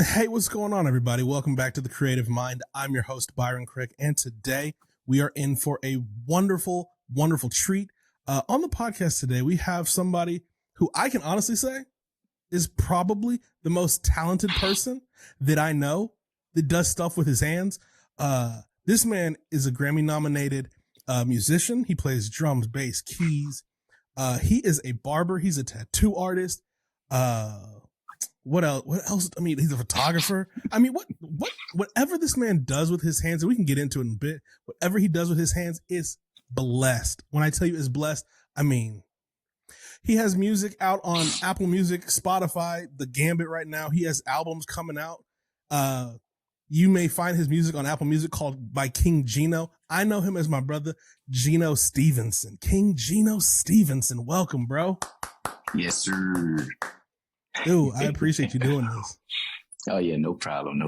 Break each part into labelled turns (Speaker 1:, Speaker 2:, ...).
Speaker 1: Hey, what's going on, everybody? Welcome back to The Creative Mind. I'm your host, Byron Crick, and today we are in for a wonderful, wonderful treat. On the podcast today, we have somebody who I can honestly say is probably the most talented person that I know that does stuff with his hands. This man is a Grammy-nominated musician. He plays drums, bass, keys. He is a barber. He's a tattoo artist. What else? I mean, he's a photographer. I mean, whatever this man does with his hands, and we can get into it in a bit, whatever he does with his hands is blessed. When I tell you it's blessed, I mean, he has music out on Apple Music, Spotify, The Gambit right now. He has albums coming out. You may find his music on Apple Music called by King Geno. I know him as my brother, Geno Stephenson. King Geno Stephenson. Welcome, bro.
Speaker 2: Yes, sir.
Speaker 1: Dude, I appreciate you doing this.
Speaker 2: Oh, yeah, no problem.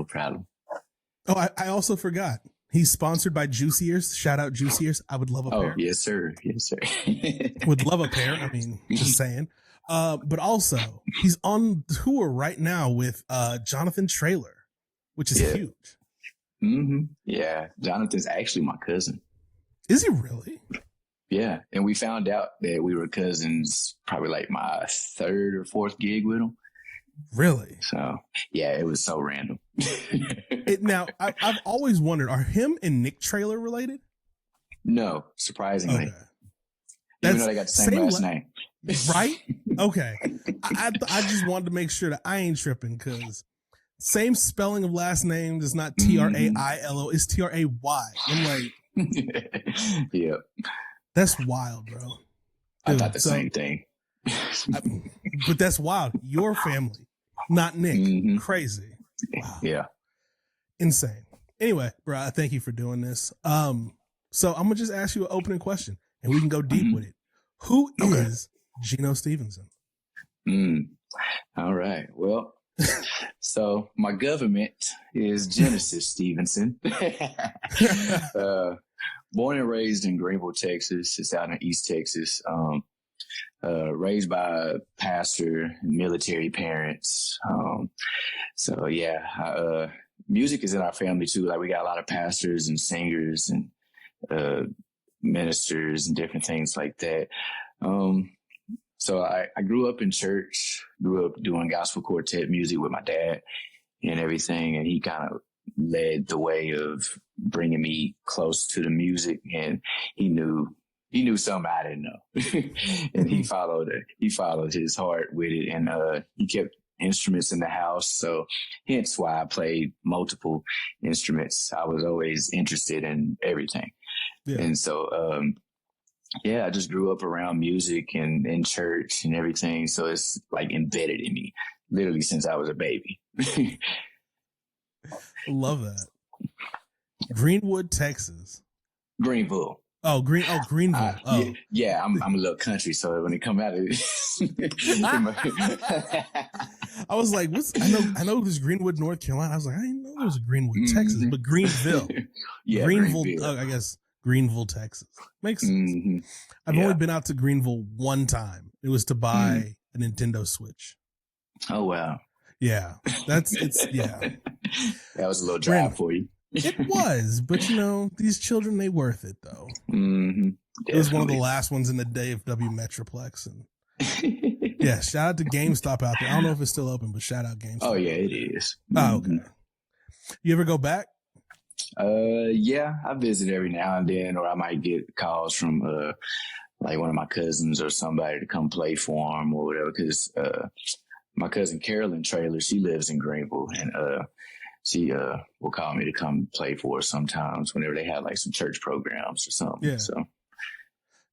Speaker 1: Oh, I also forgot. He's sponsored by Juicy Ears. Shout out Juicy Ears. I would love a pair.
Speaker 2: Oh, yes, sir.
Speaker 1: Would love a pair. I mean, just saying. But also, he's on tour right now with Jonathan Traylor, which is huge.
Speaker 2: Mm-hmm. Yeah, Jonathan's actually my cousin.
Speaker 1: Is he really?
Speaker 2: Yeah, and we found out that we were cousins probably like my third or fourth gig with him.
Speaker 1: Really?
Speaker 2: So, yeah, it was so random.
Speaker 1: Now, I've always wondered, are him and Nick Traylor related?
Speaker 2: No, surprisingly.
Speaker 1: Okay.
Speaker 2: Even though they got the same last name.
Speaker 1: Right? Okay. I just wanted to make sure that I ain't tripping because same spelling of last names is not Trailo, it's Tray. I'm like,
Speaker 2: yeah.
Speaker 1: That's wild, bro. Dude,
Speaker 2: I thought the same thing.
Speaker 1: But that's wild. Your family, not Nick. Mm-hmm. Crazy. Wow.
Speaker 2: Yeah.
Speaker 1: Insane. Anyway, bro, I thank you for doing this. So I'm gonna just ask you an opening question, and we can go deep with it. Who is Geno Stephenson?
Speaker 2: All right. Well, so my government is Genesis Stephenson. Born and raised in Greenville, Texas. It's out in East Texas. Raised by pastor, military parents. So yeah, music is in our family too. Like we got a lot of pastors and singers and ministers and different things like that. So I grew up in church, grew up doing gospel quartet music with my dad and everything. And he kind of led the way of bringing me close to the music, and he knew something I didn't know. And he followed his heart with it, and he kept instruments in the house. So hence why I played multiple instruments. I was always interested in everything. Yeah. And so I just grew up around music and in church and everything. So it's like embedded in me literally since I was a baby.
Speaker 1: Love that. Greenwood, Texas.
Speaker 2: Greenville.
Speaker 1: Oh, Greenville.
Speaker 2: Yeah, I'm a little country, so when it come out,
Speaker 1: I was like, I know there's Greenwood, North Carolina. I was like, I didn't know there was a Greenwood, Texas, but Greenville.
Speaker 2: Yeah,
Speaker 1: Greenville. I guess Greenville, Texas. Makes sense. Mm-hmm. I've only been out to Greenville one time. It was to buy a Nintendo Switch.
Speaker 2: Oh wow.
Speaker 1: Yeah, that
Speaker 2: was a little drive for you.
Speaker 1: It was, but these children, they worth it though.
Speaker 2: Mm-hmm.
Speaker 1: It was one of the last ones in the day of W Metroplex, and yeah, shout out to GameStop out there. I don't know if it's still open, but shout out GameStop.
Speaker 2: Oh yeah, it is.
Speaker 1: Oh, okay. You ever go back?
Speaker 2: Yeah, I visit every now and then, or I might get calls from like one of my cousins or somebody to come play for them or whatever. Because my cousin Carolyn Traylor, she lives in Greenville, and she will call me to come play for her sometimes whenever they have like some church programs or something.
Speaker 1: Yeah.
Speaker 2: So.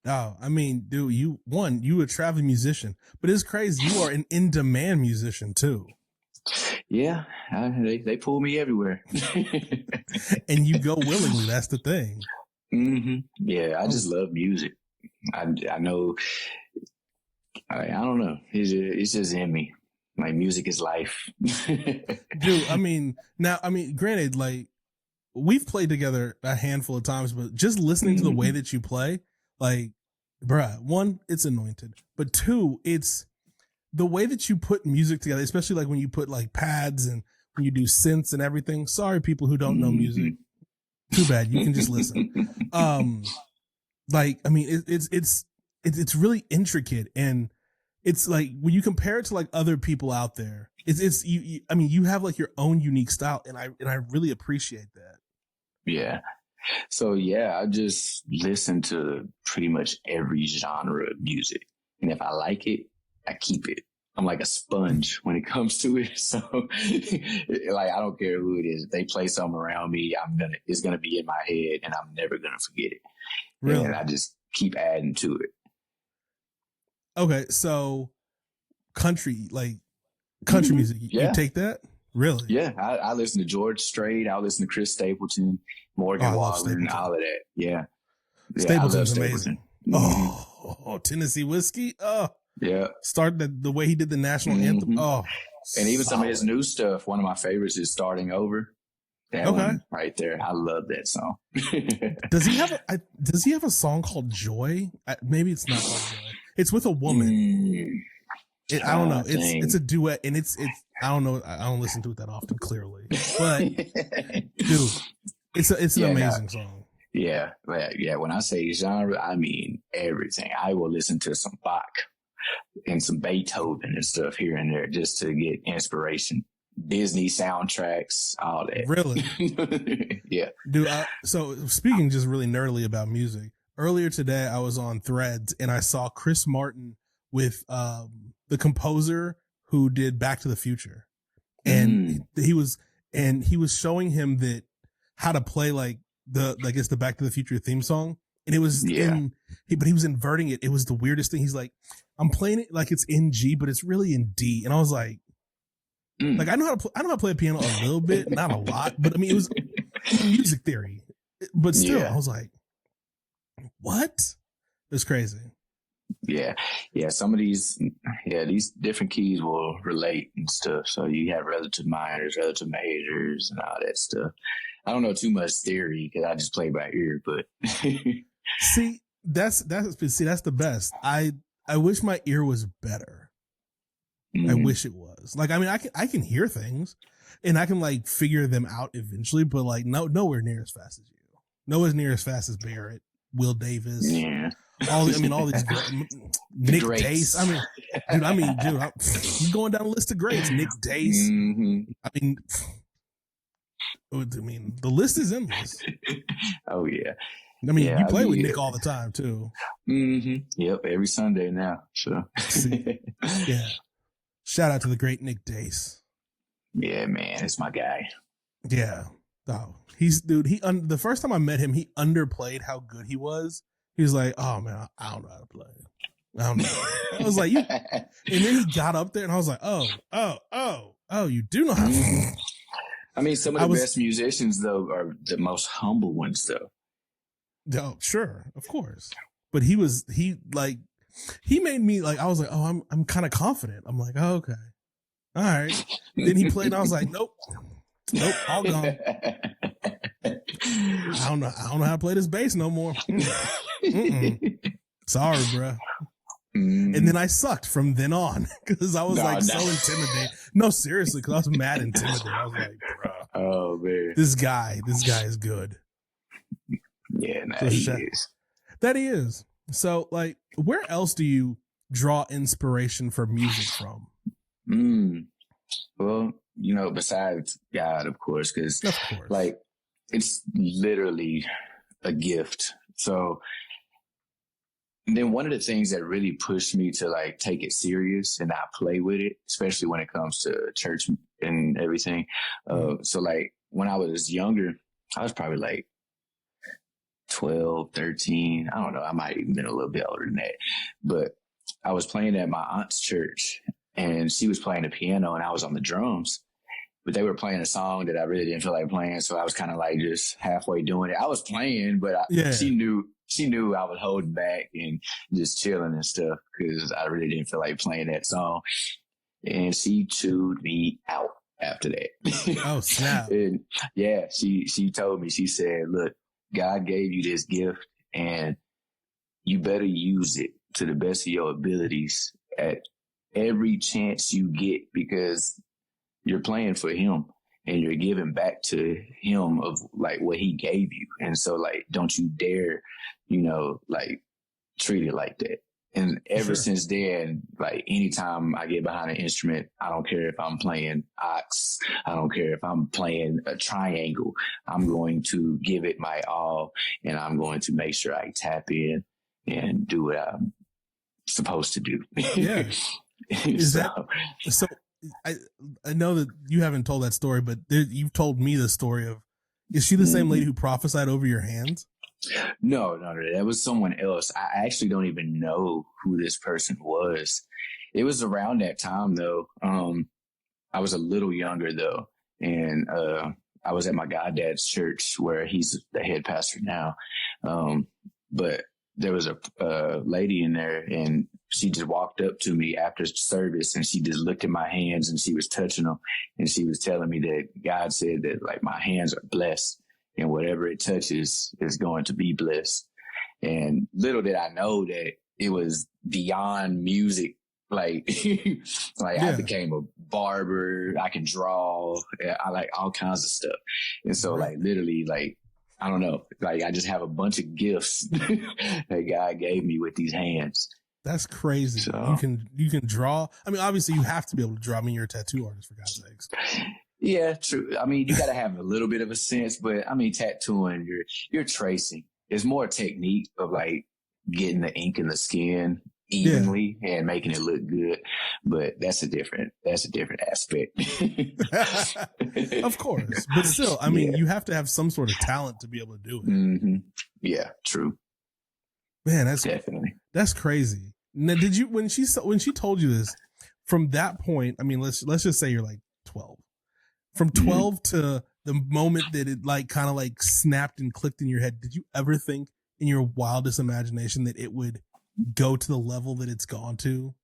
Speaker 1: Oh, I mean, dude, you a traveling musician, but it's crazy. You are an in-demand musician too.
Speaker 2: Yeah, they pull me everywhere.
Speaker 1: And you go willingly. That's the thing.
Speaker 2: Mm-hmm. Yeah, I just love music. I know. I don't know. It's just in me. Like music is life.
Speaker 1: Dude, granted, like we've played together a handful of times, but just listening to the way that you play, like, bruh, one, it's anointed, but two, it's the way that you put music together, especially like when you put like pads and You do synths and everything. Sorry, people who don't know music. Too bad. You can just listen. Like, I mean, it's really intricate, and it's like when you compare it to like other people out there, I mean, you have like your own unique style, and I really appreciate that.
Speaker 2: Yeah. So yeah, I just listen to pretty much every genre of music, and if I like it, I keep it. I'm like a sponge when it comes to it. So like, I don't care who it is. If they play something around me, it's gonna be in my head, and I'm never gonna forget it.
Speaker 1: Really?
Speaker 2: And I just keep adding to it.
Speaker 1: Okay, so country music, you take that? Really?
Speaker 2: Yeah, I listen to George Strait. I listen to Chris Stapleton, Morgan Wallen, all of that. Yeah.
Speaker 1: Stapleton's amazing. Oh, Tennessee Whiskey. Oh,
Speaker 2: yeah.
Speaker 1: Start the way he did the national anthem. Oh,
Speaker 2: and even some of his new stuff. One of my favorites is Starting Over. That one right there. I love that song.
Speaker 1: Does he have a song called Joy? Maybe it's not called Joy. It's with a woman. I don't know. It's a duet, and it's I don't know. I don't listen to it that often, clearly, but dude, it's an amazing song.
Speaker 2: Yeah. When I say genre, I mean everything. I will listen to some Bach and some Beethoven and stuff here and there just to get inspiration. Disney soundtracks, all that.
Speaker 1: Really?
Speaker 2: Yeah.
Speaker 1: Dude, so speaking just really nerdily about music, earlier today I was on Threads and I saw Chris Martin with the composer who did Back to the Future. And he was showing him that how to play like the Back to the Future theme song. And it was but he was inverting it. It was the weirdest thing. He's like, I'm playing it like it's in G, but it's really in D. And I was like, I know how to play a piano a little bit, not a lot, but I mean, it was music theory, but still, I was like, what? It's crazy.
Speaker 2: Yeah. Some of these different keys will relate and stuff. So you have relative minors, relative majors, and all that stuff. I don't know too much theory because I just play by ear, but
Speaker 1: see, that's the best. I wish my ear was better. I wish it was. Like, I mean, I can hear things and I can like figure them out eventually, but like nowhere near as fast as you. Nowhere near as fast as Barrett, Will Davis.
Speaker 2: Yeah.
Speaker 1: All these Nick Dace. Dude, you going down the list of greats. Nick Dace. I mean, the list is endless.
Speaker 2: Oh yeah.
Speaker 1: I mean, you play with Nick all the time too.
Speaker 2: Yep, every Sunday now. So
Speaker 1: yeah. Shout out to the great Nick Dace.
Speaker 2: Yeah, man, it's my guy.
Speaker 1: Yeah. Oh, the first time I met him, he underplayed how good he was. He was like, oh man, I don't know how to play. I don't know. I was like, and then he got up there and I was like, oh, you do know how to play.
Speaker 2: I mean, some of the best musicians though are the most humble ones though.
Speaker 1: Oh, sure, of course. But he made me like, I was like, oh, I'm kind of confident. I'm like, oh, okay. All right. Then he played and I was like, nope, all gone. I don't know how to play this bass no more. Sorry, bro. And then I sucked from then on because I was so intimidated. No, seriously, because I was mad intimidated. I was like, bro.
Speaker 2: Oh man.
Speaker 1: This guy is good.
Speaker 2: Yeah, he is.
Speaker 1: That he is. So, like, where else do you draw inspiration for music from?
Speaker 2: Well, besides God, of course, because like it's literally a gift. So then one of the things that really pushed me to like take it serious and not play with it, especially when it comes to church and everything. So like when I was younger, I was probably like 12, 13. I don't know. I might even been a little bit older than that, but I was playing at my aunt's church and she was playing the piano and I was on the drums, but they were playing a song that I really didn't feel like playing. So I was kind of like just halfway doing it. I was playing, but she knew I was holding back and just chilling and stuff because I really didn't feel like playing that song. And she chewed me out after that.
Speaker 1: Oh, snap.
Speaker 2: And yeah, she told me, she said, look, God gave you this gift and you better use it to the best of your abilities at every chance you get because you're playing for him. and you're giving back to him of like what he gave you. And so like, don't you dare, like treat it like that. And ever since then, like anytime I get behind an instrument, I don't care if I'm playing ox, I don't care if I'm playing a triangle, I'm going to give it my all, and I'm going to make sure I tap in and do what I'm supposed to do.
Speaker 1: Yeah. So I know that you haven't told that story, but you've told me the story of, is she the same lady who prophesied over your hands?
Speaker 2: No, that was someone else. I actually don't even know who this person was. It was around that time though. I was a little younger though, and I was at my goddad's church where he's the head pastor now. But there was a lady in there, and she just walked up to me after service, and she just looked at my hands, and she was touching them, and she was telling me that God said that like my hands are blessed, and whatever it touches is going to be blessed. And little did I know that it was beyond music. Like, I became a barber. I can draw. I like all kinds of stuff. And so like literally like, I don't know, like I just have a bunch of gifts that God gave me with these hands.
Speaker 1: That's crazy. So, you can draw. I mean, obviously you have to be able to draw. I mean, you're a tattoo artist, for God's sakes.
Speaker 2: Yeah, true. I mean, you got to have a little bit of a sense, but I mean, tattooing, you're tracing. It's more technique of like getting the ink in the skin evenly and making it look good. But that's a different aspect.
Speaker 1: Of course. But still, I mean, you have to have some sort of talent to be able to do it.
Speaker 2: Mm-hmm. Yeah, true.
Speaker 1: Man, that's crazy. Now, did you, when she told you this, from that point, I mean, let's just say you're like 12. From 12 to the moment that it like kind of like snapped and clicked in your head, did you ever think in your wildest imagination that it would go to the level that it's gone to?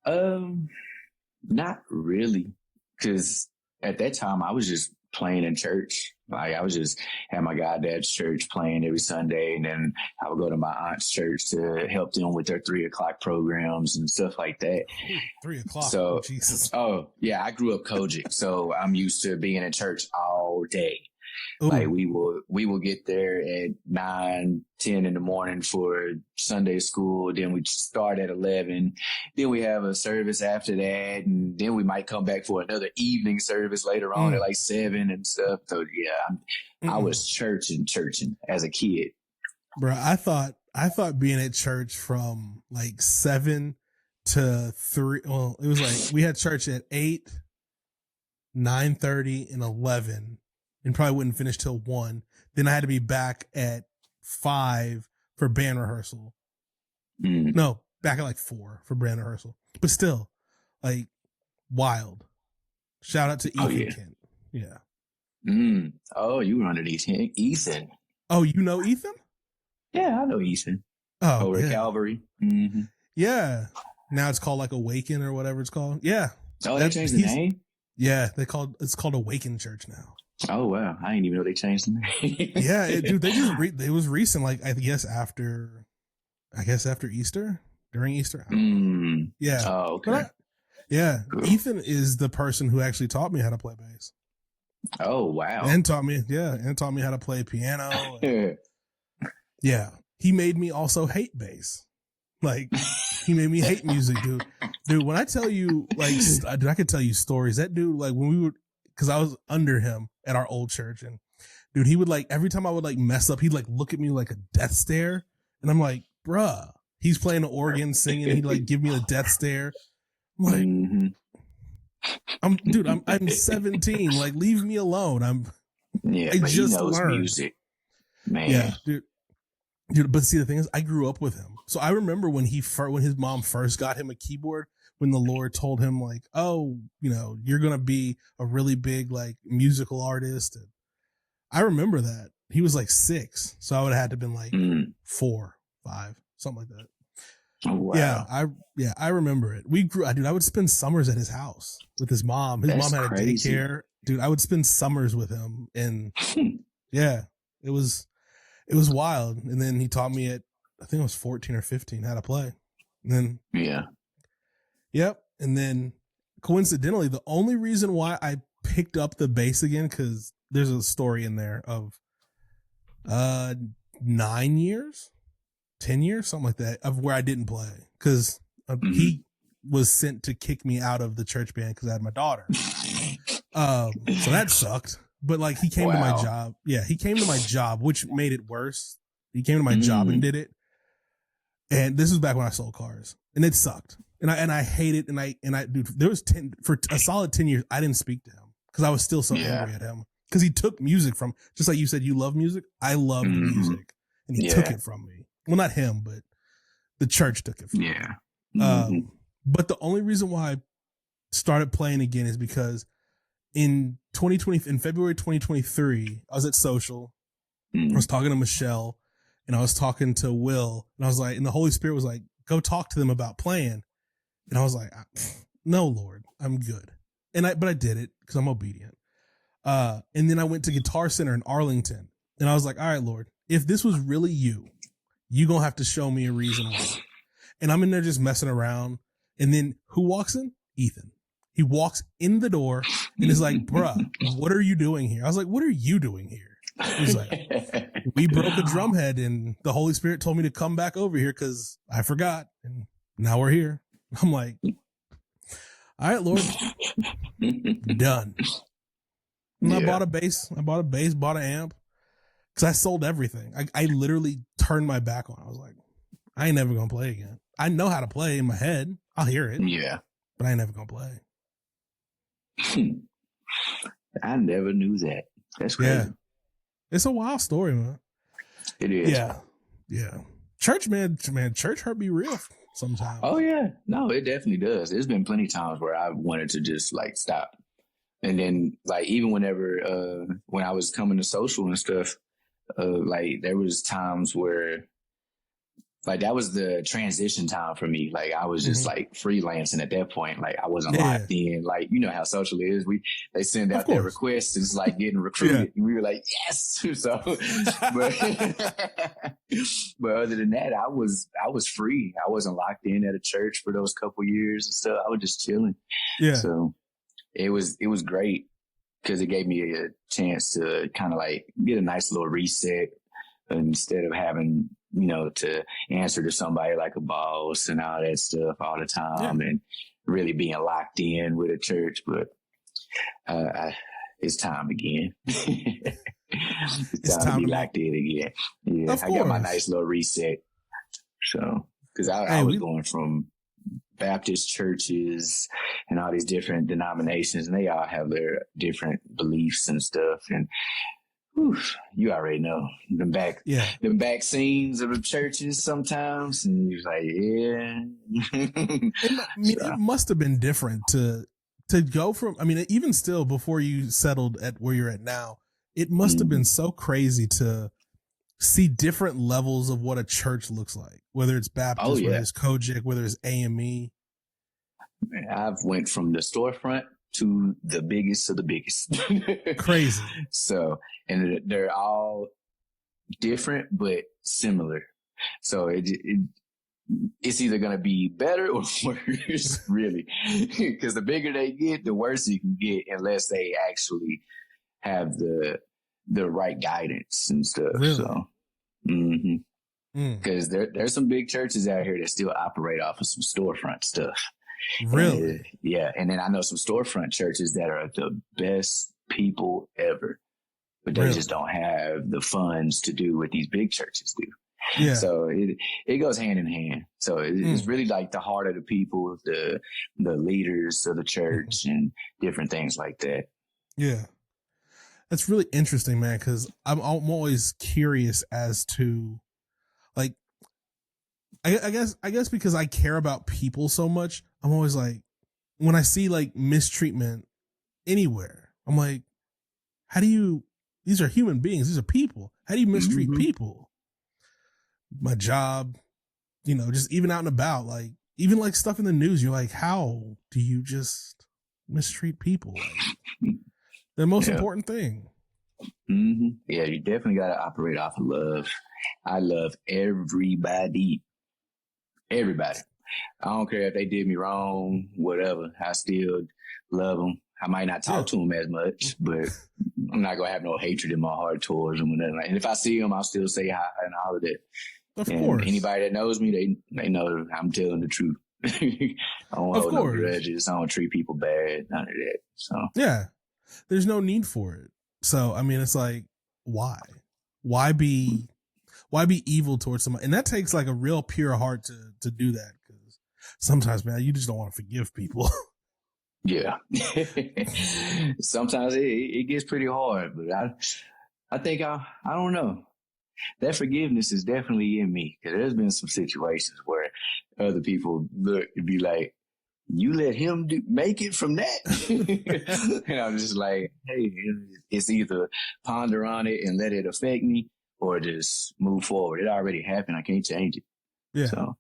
Speaker 2: Not really, because at that time I was just playing in church. Like I was just at my goddad's church playing every Sunday, and then I would go to my aunt's church to help them with their 3 o'clock programs and stuff like that.
Speaker 1: 3 o'clock.
Speaker 2: So,
Speaker 1: Jesus.
Speaker 2: Oh yeah, I grew up Kojic, so I'm used to being in church all day.
Speaker 1: Ooh.
Speaker 2: Like we will get there at 9, 10 in the morning for Sunday school. Then we start at 11. Then we have a service after that. And then we might come back for another evening service later on at like 7 and stuff. So yeah, I was churching as a kid.
Speaker 1: Bro, I thought being at church from like 7 to 3. Well, it was like we had church at 8, 9:30 and 11. And probably wouldn't finish till 1. Then I had to be back at 5 for band rehearsal. No, back at like 4 for band rehearsal. But still, like, wild. Shout out to Ethan Kent. Yeah.
Speaker 2: Oh, you were underneath Ethan.
Speaker 1: Oh, you know Ethan?
Speaker 2: Yeah, I know Ethan.
Speaker 1: Oh,
Speaker 2: over at Calvary. Mm-hmm.
Speaker 1: Yeah. Now it's called like Awaken or whatever it's called. Yeah.
Speaker 2: Oh, they changed the name?
Speaker 1: Yeah, it's called Awaken Church now.
Speaker 2: Oh wow, I didn't even know they changed the name.
Speaker 1: Yeah, dude, it was recent, like I guess after Easter, during Easter. Yeah.
Speaker 2: Oh, okay. Cool.
Speaker 1: Ethan is the person who actually taught me how to play bass.
Speaker 2: Oh wow.
Speaker 1: And taught me how to play piano. Yeah. He made me also hate bass. Like he made me hate music, dude. Dude, when I tell you, like, dude, I could tell you stories. That dude, like when we would, cause I was under him at our old church, and dude, he would like, every time I would like mess up, he'd like look at me like a death stare. And I'm like, bruh, he's playing the organ, singing, and he'd like give me a death stare. I'm like, I'm 17. Like, leave me alone. I
Speaker 2: but
Speaker 1: just
Speaker 2: he knows
Speaker 1: learned
Speaker 2: music, man.
Speaker 1: Yeah, dude. But see, the thing is, I grew up with him, so I remember when his mom first got him a keyboard. When the Lord told him, like, oh, you're going to be a really big, like, musical artist. And I remember that. He was like 6. So I would have had to have been like 4, 5, something like that.
Speaker 2: Oh, wow.
Speaker 1: Yeah, I remember it. We grew, dude, I would spend summers at his house with his mom. His mom had
Speaker 2: crazy.
Speaker 1: a daycare. Dude, I would spend summers with him. And yeah, it was wild. And then he taught me at, I think I was 14 or 15, how to play. And then,
Speaker 2: yeah.
Speaker 1: Yep. And then coincidentally, the only reason why I picked up the bass again because there's a story in there of 9 years, 10 years, something like that, of where I didn't play because he was sent to kick me out of the church band because I had my daughter. So that sucked. But like he came to my job. Yeah, he came to my job, which made it worse. He came to my job and did it. And this was back when I sold cars, and it sucked. And I hate it. And I dude, there was for a solid 10 years, I didn't speak to him because I was still so angry at him because he took music from, just like you said, you love music. I loved music, and he took it from me. Well, not him, but the church took it from me. But the only reason why I started playing again is because in February 2023, I was at Social. I was talking to Michelle and I was talking to Will, and I was like, and the Holy Spirit was like, go talk to them about playing. And I was like, no, Lord, I'm good. But I did it because I'm obedient. And then I went to Guitar Center in Arlington, and I was like, all right, Lord, if this was really you gonna have to show me a reason why. And I'm in there just messing around. And then who walks in? Ethan. He walks in the door and is like, bruh, what are you doing here? I was like, what are you doing here? He's like, we broke a drum head and the Holy Spirit told me to come back over here because I forgot. And now we're here. I'm like, all right, Lord, done. And I bought a bass, bought an amp because I sold everything. I literally turned my back on it. I was like, I ain't never going to play again. I know how to play in my head. I'll hear it. Yeah. But I ain't never going to play.
Speaker 2: I never knew that. That's crazy.
Speaker 1: Yeah. It's a wild story, man.
Speaker 2: It is.
Speaker 1: Yeah. Yeah. Church, man, church hurt me real sometimes.
Speaker 2: Oh, yeah. No, it definitely does. There's been plenty of times where I wanted to just like stop. And then like even whenever when I was coming to Social and stuff, like there was times where like that was the transition time for me. Like I was just like freelancing at that point. Like I wasn't locked in. Like you know how Social is. They send out their requests. It's like getting recruited. And we were like, yes. So, but other than that, I was free. I wasn't locked in at a church for those couple years and stuff. I was just chilling. Yeah. So it was great because it gave me a chance to kind of like get a nice little reset instead of having, you know, to answer to somebody like a boss and all that stuff all the time and really being locked in with a church. But it's time again. it's time to be locked in again. Yeah, I got my nice little reset. So, because I was going from Baptist churches and all these different denominations, and they all have their different beliefs and stuff. And you already know the back scenes of the churches sometimes, and you're like,
Speaker 1: it must have been different to go from. I mean, even still, before you settled at where you're at now, it must have been so crazy to see different levels of what a church looks like, whether it's Baptist, whether it's Kojic, whether it's AME.
Speaker 2: I've went from the storefront to the biggest of the biggest.
Speaker 1: Crazy.
Speaker 2: So, and they're all different, but similar. So it's either going to be better or worse, really. Because the bigger they get, the worse you can get unless they actually have the right guidance and stuff.
Speaker 1: Really?
Speaker 2: So, because there's some big churches out here that still operate off of some storefront stuff.
Speaker 1: Really?
Speaker 2: And then I know some storefront churches that are the best people ever, but they just don't have the funds to do what these big churches do. Yeah. So it goes hand in hand. So it's really like the heart of the people, the leaders of the church and different things like that.
Speaker 1: Yeah. That's really interesting, man, because I'm always curious as to, like, I guess because I care about people so much, I'm always like, when I see like mistreatment anywhere, I'm like, these are human beings, these are people. How do you mistreat people? My job, you know, just even out and about, like even like stuff in the news, you're like, how do you just mistreat people? Like, the most important thing.
Speaker 2: Yeah, you definitely got to operate off of love. I love everybody. Everybody. I don't care if they did me wrong, whatever. I still love them. I might not talk to them as much, but I'm not going to have no hatred in my heart towards them. And if I see them, I'll still say hi and all of that.
Speaker 1: Of course.
Speaker 2: Anybody that knows me, they know I'm telling the truth. I don't hold no grudges. I don't treat people bad. None of that. So
Speaker 1: yeah, there's no need for it. So, I mean, it's like, why? Why be evil towards somebody? And that takes like a real pure heart to do that. Because sometimes, man, you just don't want to forgive people.
Speaker 2: Yeah. Sometimes it gets pretty hard, but I think I don't know. That forgiveness is definitely in me, because there's been some situations where other people look and be like, you let him make it from that? And I'm just like, hey, it's either ponder on it and let it affect me, or just move forward. It already happened. I can't change it. Yeah. So,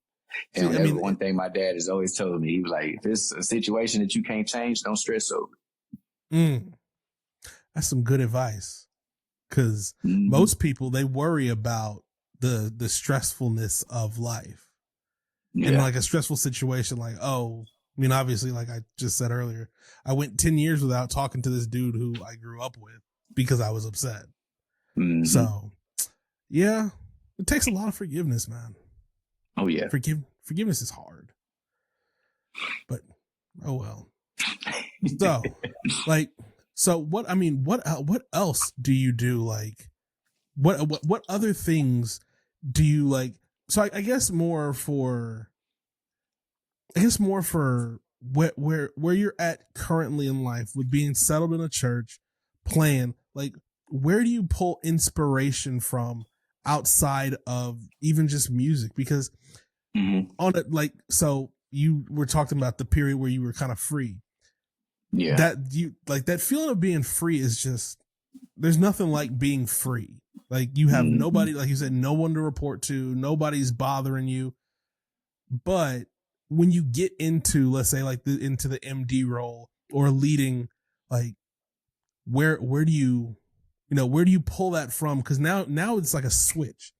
Speaker 2: and that's one thing my dad has always told me. He was like, if it's a situation that you can't change, don't stress over it.
Speaker 1: That's some good advice. Because most people, they worry about the stressfulness of life. In like a stressful situation, like, oh, I mean, obviously, like I just said earlier, I went 10 years without talking to this dude who I grew up with because I was upset. So, yeah, it takes a lot of forgiveness, man.
Speaker 2: Oh, yeah.
Speaker 1: Forgiveness is hard. But, oh, well. So, like, what else do you do? Like, what other things do you like? So I guess more for where you're at currently in life with being settled in a church, playing, like, where do you pull inspiration from outside of even just music? Because on it, like, so you were talking about the period where you were kind of free. Yeah. That feeling of being free is just, there's nothing like being free. Like, you have nobody, like you said, no one to report to, nobody's bothering you. But when you get into, let's say, like into the MD role or leading, like, where do you pull that from? Because now it's like a switch.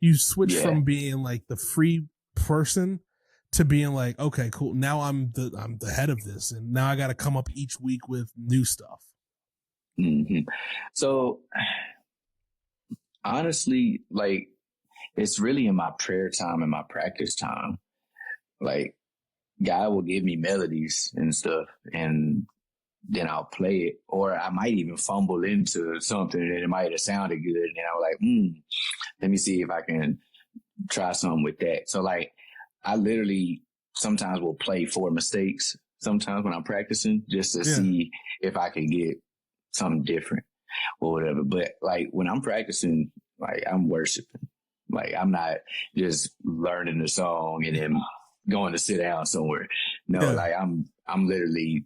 Speaker 1: You switch from being like the free person to being like, okay, cool. Now I'm the head of this, and now I got to come up each week with new stuff.
Speaker 2: So honestly, like, it's really in my prayer time and my practice time. Like, God will give me melodies and stuff, and then I'll play it, or I might even fumble into something and it might have sounded good, and I'm like, let me see if I can try something with that. So, like, I literally sometimes will play for mistakes sometimes when I'm practicing, just to see if I can get something different or whatever. But like, when I'm practicing, like, I'm worshiping. Like, I'm not just learning the song and then going to sit down somewhere. No, like, I'm literally,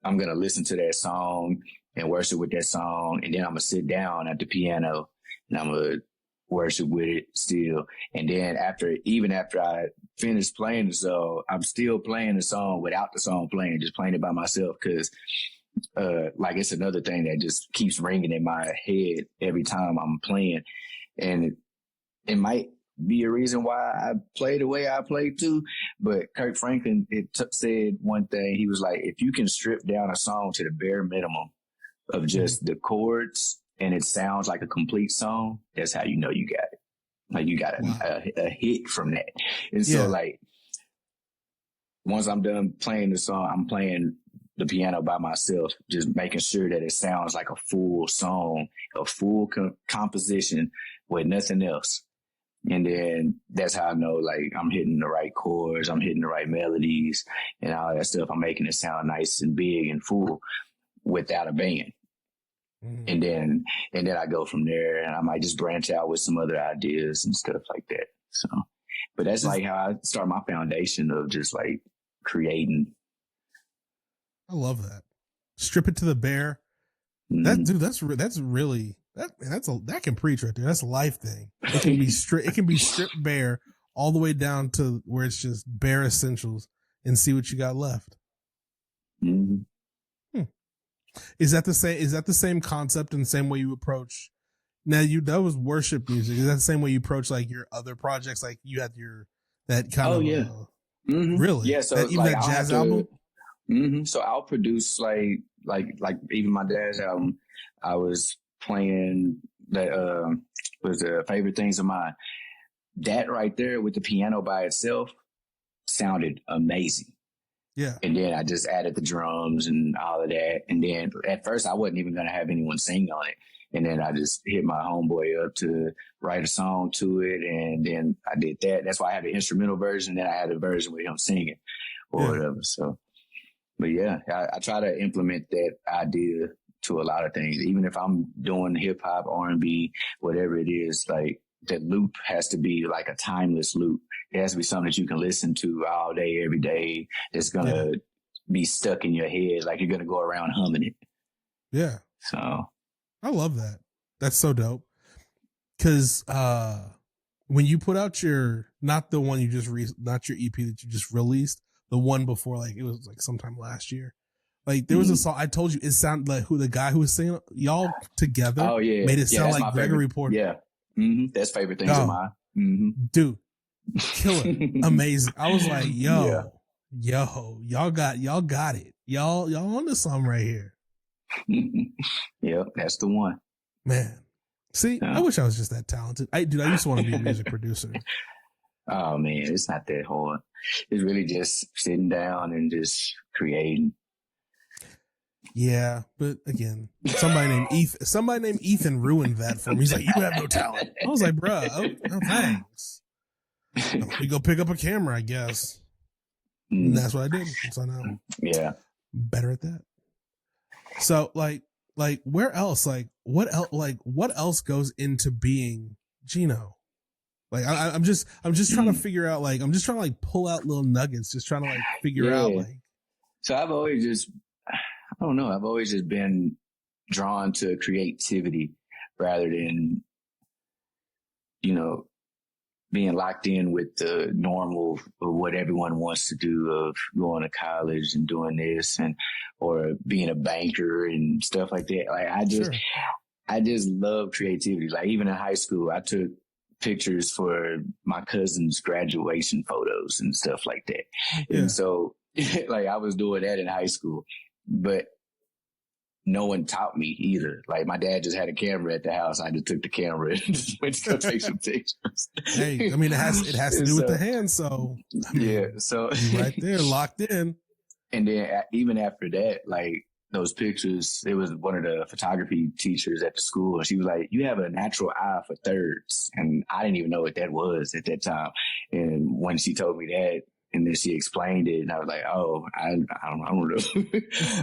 Speaker 2: I'm going to listen to that song and worship with that song. And then I'm going to sit down at the piano and I'm going to worship with it still. And then after I finish playing the song, I'm still playing the song without the song playing, just playing it by myself. Cause, like, it's another thing that just keeps ringing in my head every time I'm playing. And it might be a reason why I play the way I play too. But Kirk Franklin said one thing. He was like, if you can strip down a song to the bare minimum of just the chords and it sounds like a complete song, that's how you know you got it. Like, you got a hit from that. And so, like, once I'm done playing the song, I'm playing the piano by myself, just making sure that it sounds like a full song, a full composition with nothing else. And then that's how I know, like, I'm hitting the right chords, I'm hitting the right melodies and all that stuff. I'm making it sound nice and big and full without a band. And then I go from there, and I might just branch out with some other ideas and stuff like that. So, but that's like how I start my foundation of just like creating.
Speaker 1: I love that. Strip it to the bare. That can preach right there. That's a life thing. It can be stripped bare all the way down to where it's just bare essentials and see what you got left. Is that the same concept and the same way you approach? Now, that was worship music. Is that the same way you approach, like, your other projects? Like, you had that kind of really?
Speaker 2: Yeah. So,
Speaker 1: even
Speaker 2: like,
Speaker 1: that jazz album.
Speaker 2: So I'll produce, like, like even my dad's album, I was playing that was the favorite things of mine. That right there with the piano by itself sounded amazing.
Speaker 1: Yeah.
Speaker 2: And then I just added the drums and all of that. And then at first I wasn't even going to have anyone sing on it. And then I just hit my homeboy up to write a song to it. And then I did that. That's why I had the instrumental version. Then I had a version with him singing or whatever. So, but yeah, I try to implement that idea to a lot of things. Even if I'm doing hip hop, R&B, whatever it is, like that loop has to be like a timeless loop. It has to be something that you can listen to all day, every day. That's going to be stuck in your head. Like you're going to go around humming it. Yeah. So
Speaker 1: I love that. That's so dope. Cause, when you put out not the one you just not your EP that you just released, the one before, like it was like sometime last year. Like there was a song, I told you, it sounded like the guy who was singing, y'all together made it sound like Gregory Porter.
Speaker 2: Yeah. Mm-hmm. That's favorite things of mine. Mm-hmm.
Speaker 1: Dude, killer, amazing. I was like, y'all got it. Y'all on to something right here.
Speaker 2: Yep, that's the one.
Speaker 1: Man. See, I wish I was just that talented. I used to want to be a music producer.
Speaker 2: Oh man, it's not that hard. It's really just sitting down and just creating.
Speaker 1: Yeah, but again, somebody named Ethan ruined that for me. He's like, you have no talent. I was like, bruh, no thanks. We go pick up a camera, I guess. And that's what I did. So now, better at that. So like where else? Like what else goes into being Geno? Like I'm just trying to figure out. Like I'm just trying to like pull out little nuggets. Just trying to like figure out like.
Speaker 2: So I've always just been drawn to creativity rather than, being locked in with the normal of what everyone wants to do of going to college and doing this or being a banker and stuff like that. Like I just love creativity. Like even in high school, I took pictures for my cousin's graduation photos and stuff like that. Yeah. And so like I was doing that in high school, but no one taught me either. Like my dad just had a camera at the house. I just took the camera and just went to go take some pictures.
Speaker 1: Hey, I mean, it has to do with the hand. So I mean,
Speaker 2: so
Speaker 1: right there, locked in.
Speaker 2: And then even after that, like those pictures, it was one of the photography teachers at the school. And she was like, you have a natural eye for thirds. And I didn't even know what that was at that time. And when she told me that, and then she explained it, and I was like, "Oh, I don't know.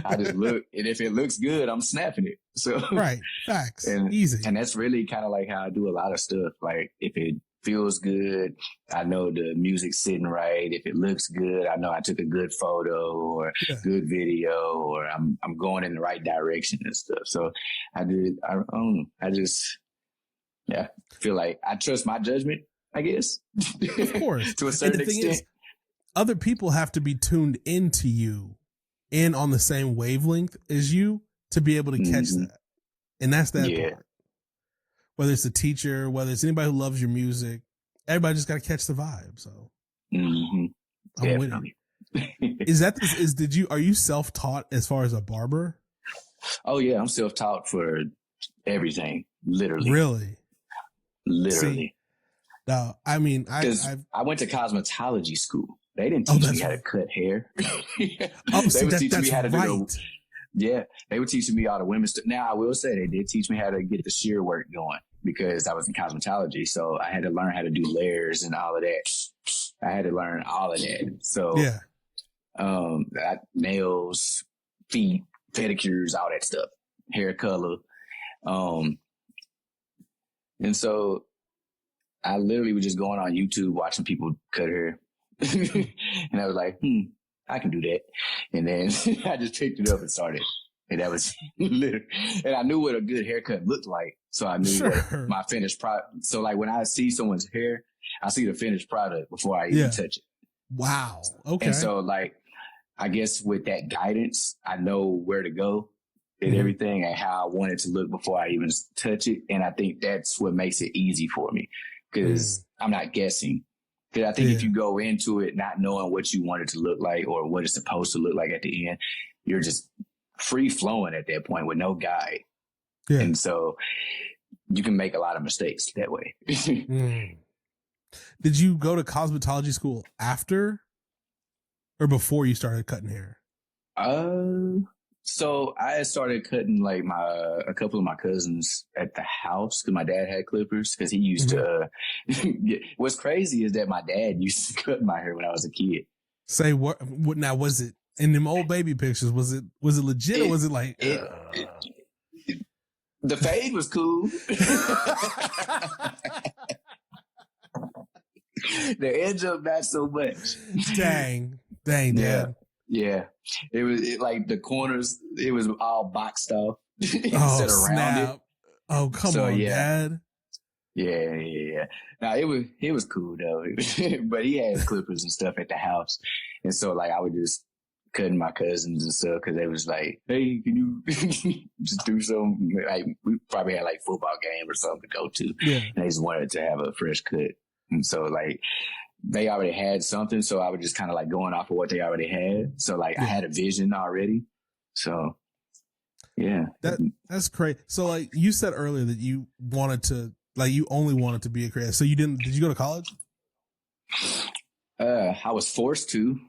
Speaker 2: I just look, and if it looks good, I'm snapping it." So
Speaker 1: right, facts,
Speaker 2: and
Speaker 1: easy,
Speaker 2: and that's really kind of like how I do a lot of stuff. Like if it feels good, I know the music's sitting right. If it looks good, I know I took a good photo or good video, or I'm going in the right direction and stuff. So I just feel like I trust my judgment, I guess.
Speaker 1: Of course,
Speaker 2: to a certain extent.
Speaker 1: Other people have to be tuned into you and on the same wavelength as you to be able to catch that. And that's that part. Whether it's a teacher, whether it's anybody who loves your music, everybody just got to catch the vibe. So I'm with it. Are you self-taught as far as a barber?
Speaker 2: Oh yeah. I'm self-taught for everything. Literally.
Speaker 1: Really?
Speaker 2: Literally.
Speaker 1: See, no, I mean,
Speaker 2: I went to cosmetology school. They didn't teach me how to cut hair. They would teach me how to do they were teaching me all the women's stuff. Now, I will say they did teach me how to get the shear work going because I was in cosmetology. So I had to learn how to do layers and all of that. I had to learn all of that. So, nails, feet, pedicures, all that stuff, hair color. And so I literally was just going on YouTube watching people cut hair. And I was like, I can do that. And then I just picked it up and started. And that was literally, and I knew what a good haircut looked like. So I knew what my finished product. So like when I see someone's hair, I see the finished product before I even touch it.
Speaker 1: Wow. Okay.
Speaker 2: And so like, I guess with that guidance, I know where to go and everything and how I want it to look before I even touch it. And I think that's what makes it easy for me because I'm not guessing. Because I think if you go into it not knowing what you want it to look like or what it's supposed to look like at the end, you're just free flowing at that point with no guide.
Speaker 1: Yeah.
Speaker 2: And so you can make a lot of mistakes that way.
Speaker 1: Did you go to cosmetology school after or before you started cutting hair?
Speaker 2: So I had started cutting like a couple of my cousins at the house because my dad had clippers because he used to. What's crazy is that my dad used to cut my hair when I was a kid.
Speaker 1: Say what now? Was it in them old baby pictures? Was it legit or was it like?
Speaker 2: The fade was cool. The edge up not so much.
Speaker 1: Dang, Dad.
Speaker 2: Yeah. It was like the corners, it was all boxed off instead
Speaker 1: Oh,
Speaker 2: of
Speaker 1: snap.
Speaker 2: rounded.
Speaker 1: Oh, come on, Dad.
Speaker 2: Yeah. Now it was cool though. But he had clippers and stuff at the house. And so like I would just cutting my cousins and stuff because they was like, hey, can you just do something? Like we probably had like football game or something to go to.
Speaker 1: Yeah.
Speaker 2: And they just wanted to have a fresh cut. And so like they already had something. So I was just kind of like going off of what they already had. So like I had a vision already. So yeah.
Speaker 1: That's great. So like you said earlier that you wanted to, like you only wanted to be a creative. So did you go to college?
Speaker 2: I was forced to.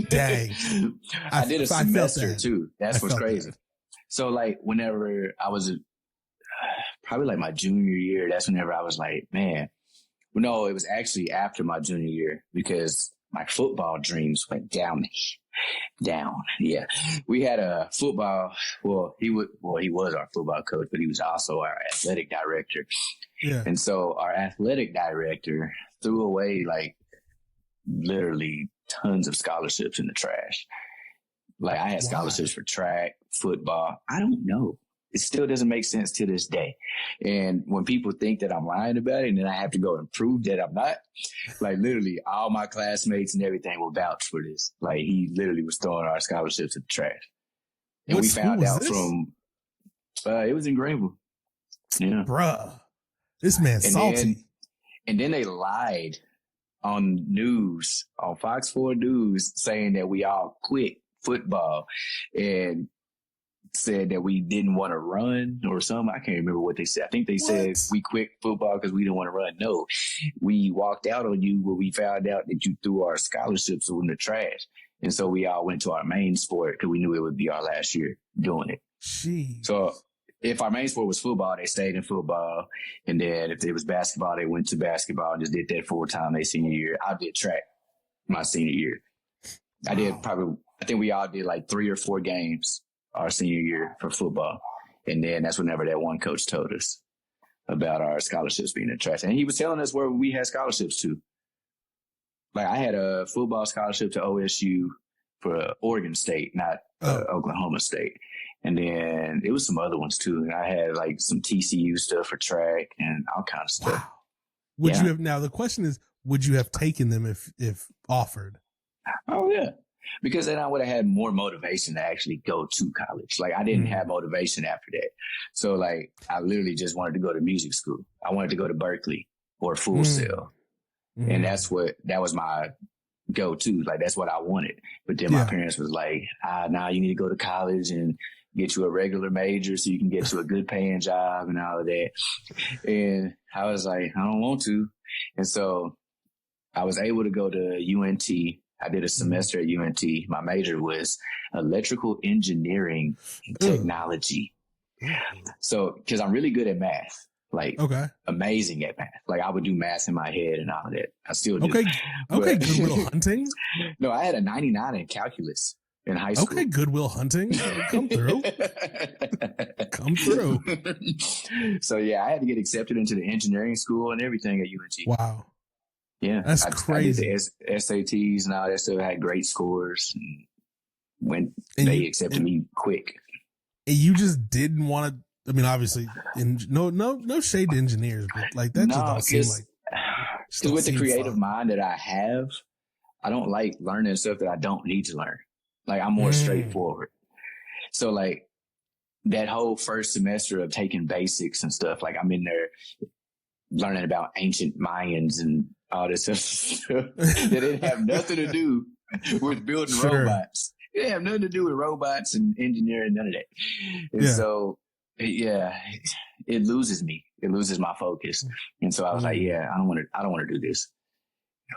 Speaker 1: Dang.
Speaker 2: I did a semester too. That's what's crazy. So like whenever I was probably like my junior year, that's whenever I was like, man, well, no, it was actually after my junior year because my football dreams went down. Yeah. We had a football. He was our football coach, but he was also our athletic director.
Speaker 1: Yeah.
Speaker 2: And so our athletic director threw away like literally tons of scholarships in the trash. Like I had scholarships for track, football. I don't know. It still doesn't make sense to this day. And when people think that I'm lying about it and then I have to go and prove that I'm not, like literally all my classmates and everything will vouch for this. Like he literally was throwing our scholarships in the trash. And we found out from, it was in Greenville. Yeah.
Speaker 1: Bruh. This man's salty.
Speaker 2: And then they lied on news, on Fox 4 News, saying that we all quit football and said that we didn't want to run or something. I can't remember what they said. I think they said we quit football because we didn't want to run. No, we walked out on you when we found out that you threw our scholarships in the trash. And so we all went to our main sport because we knew it would be our last year doing it.
Speaker 1: Jeez.
Speaker 2: So if our main sport was football, they stayed in football. And then if it was basketball, they went to basketball and just did that full time their senior year. I did track my senior year. I think we all did like 3 or 4 games our senior year for football. And then that's whenever that one coach told us about our scholarships being in trash. And he was telling us where we had scholarships to. Like I had a football scholarship to OSU for Oregon State, not Oklahoma State. And then it was some other ones too. And I had like some TCU stuff for track and all kinds of stuff.
Speaker 1: Wow. Would you have, now the question is, would you have taken them if offered?
Speaker 2: Oh yeah. Because then I would have had more motivation to actually go to college. Like I didn't have motivation after that. So like I literally just wanted to go to music school. I wanted to go to Berkeley or Full Sail. And that was my go-to. Like that's what I wanted. But then my parents was like, now you need to go to college and get you a regular major so you can get you a good paying job and all of that. And I was like, I don't want to. And so I was able to go to UNT. I did a semester at UNT. My major was electrical engineering and technology. So, because I'm really good at math, like amazing at math. Like I would do math in my head and all of that. I still do.
Speaker 1: Okay, Goodwill Hunting.
Speaker 2: No, I had a 99 in calculus in high school.
Speaker 1: Okay, Goodwill Hunting. Come through. Come through.
Speaker 2: So yeah, I had to get accepted into the engineering school and everything at UNT.
Speaker 1: Wow.
Speaker 2: Yeah,
Speaker 1: that's crazy.
Speaker 2: I did the SATs and all that stuff. I had great scores, and they accepted me quick.
Speaker 1: And you just didn't want to. I mean, obviously, no shade to engineers, but like that just don't seem like.
Speaker 2: Because with the creative mind that I have, I don't like learning stuff that I don't need to learn. Like I'm more straightforward. So like that whole first semester of taking basics and stuff, like I'm in there learning about ancient Mayans and all this stuff that didn't have nothing to do with building robots. it have nothing to do with robots and engineering, none of that. And so, yeah, it loses me. It loses my focus. And so I was like, yeah, I don't want to do this.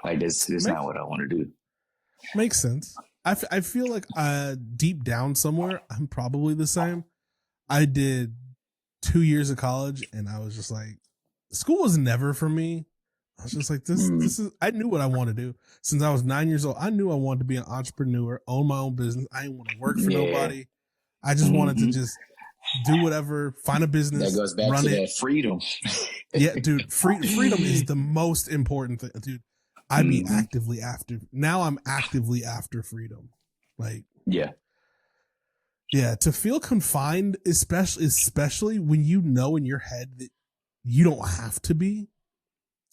Speaker 2: Like this is not what I want to do.
Speaker 1: Makes sense. I feel like deep down somewhere, I'm probably the same. I did 2 years of college and I was just like, school was never for me. I was just like, this is, I knew what I wanted to do since I was 9 years old. I knew I wanted to be an entrepreneur, own my own business. I didn't want to work for nobody. I just wanted to just do whatever, find a business.
Speaker 2: That goes back to that freedom.
Speaker 1: Yeah, dude, freedom is the most important thing, dude. I'd be actively after. Now I'm actively after freedom. Like, yeah, to feel confined, especially when you know in your head that you don't have to be,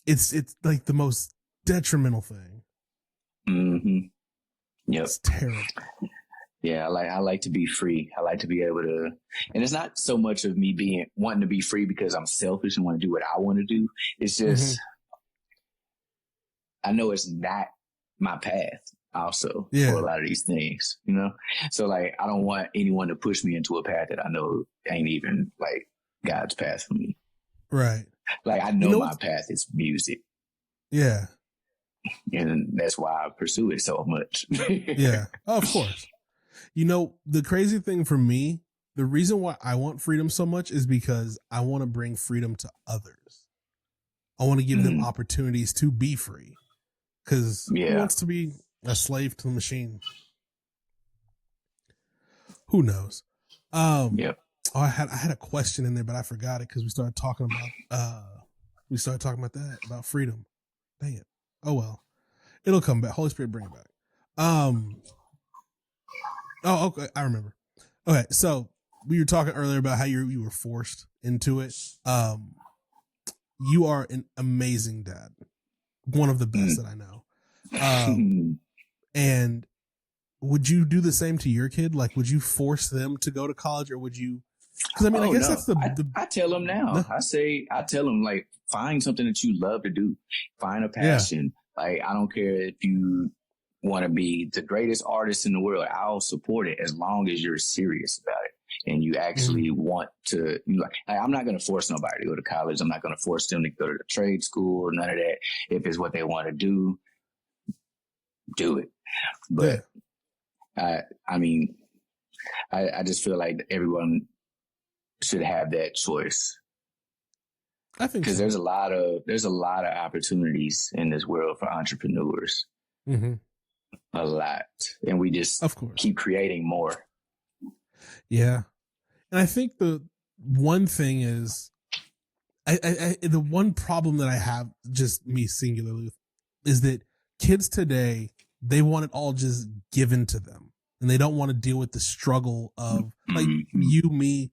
Speaker 1: it's like the most detrimental thing.
Speaker 2: Yep.
Speaker 1: It's terrible.
Speaker 2: Yeah, I like to be free. I like to be able to, and it's not so much of me wanting to be free because I'm selfish and want to do what I want to do. It's just, I know it's not my path also for a lot of these things, you know? So like, I don't want anyone to push me into a path that I know ain't even like God's path for me.
Speaker 1: Right.
Speaker 2: Like I know my path is music.
Speaker 1: Yeah.
Speaker 2: And that's why I pursue it so much.
Speaker 1: Yeah. Oh, of course. You know, the crazy thing for me, the reason why I want freedom so much is because I want to bring freedom to others. I want to give them opportunities to be free. Because who wants to be a slave to the machine? Who knows? Oh, I had a question in there, but I forgot it because we started talking about about freedom. Dang it. Oh well. It'll come back. Holy Spirit, bring it back. Oh, okay. I remember. Okay, so we were talking earlier about how you were forced into it. You are an amazing dad. One of the best that I know. And would you do the same to your kid? Like, would you force them to go to college, or would you? Because I mean, I guess that's
Speaker 2: I tell them now. No. I tell them like, find something that you love to do. Find a passion. Like, I don't care if you want to be the greatest artist in the world. I'll support it as long as you're serious about it and you actually want to. Like, I'm not going to force nobody to go to college. I'm not going to force them to go to the trade school or none of that. If it's what they want to do it. But I mean, I just feel like everyone should have that choice.
Speaker 1: I think
Speaker 2: because there's a lot of opportunities in this world for entrepreneurs. A lot, and we just keep creating more.
Speaker 1: Yeah, and I think the one thing is, the one problem that I have, just me singularly, is that kids today, they want it all just given to them, and they don't want to deal with the struggle of like you, me,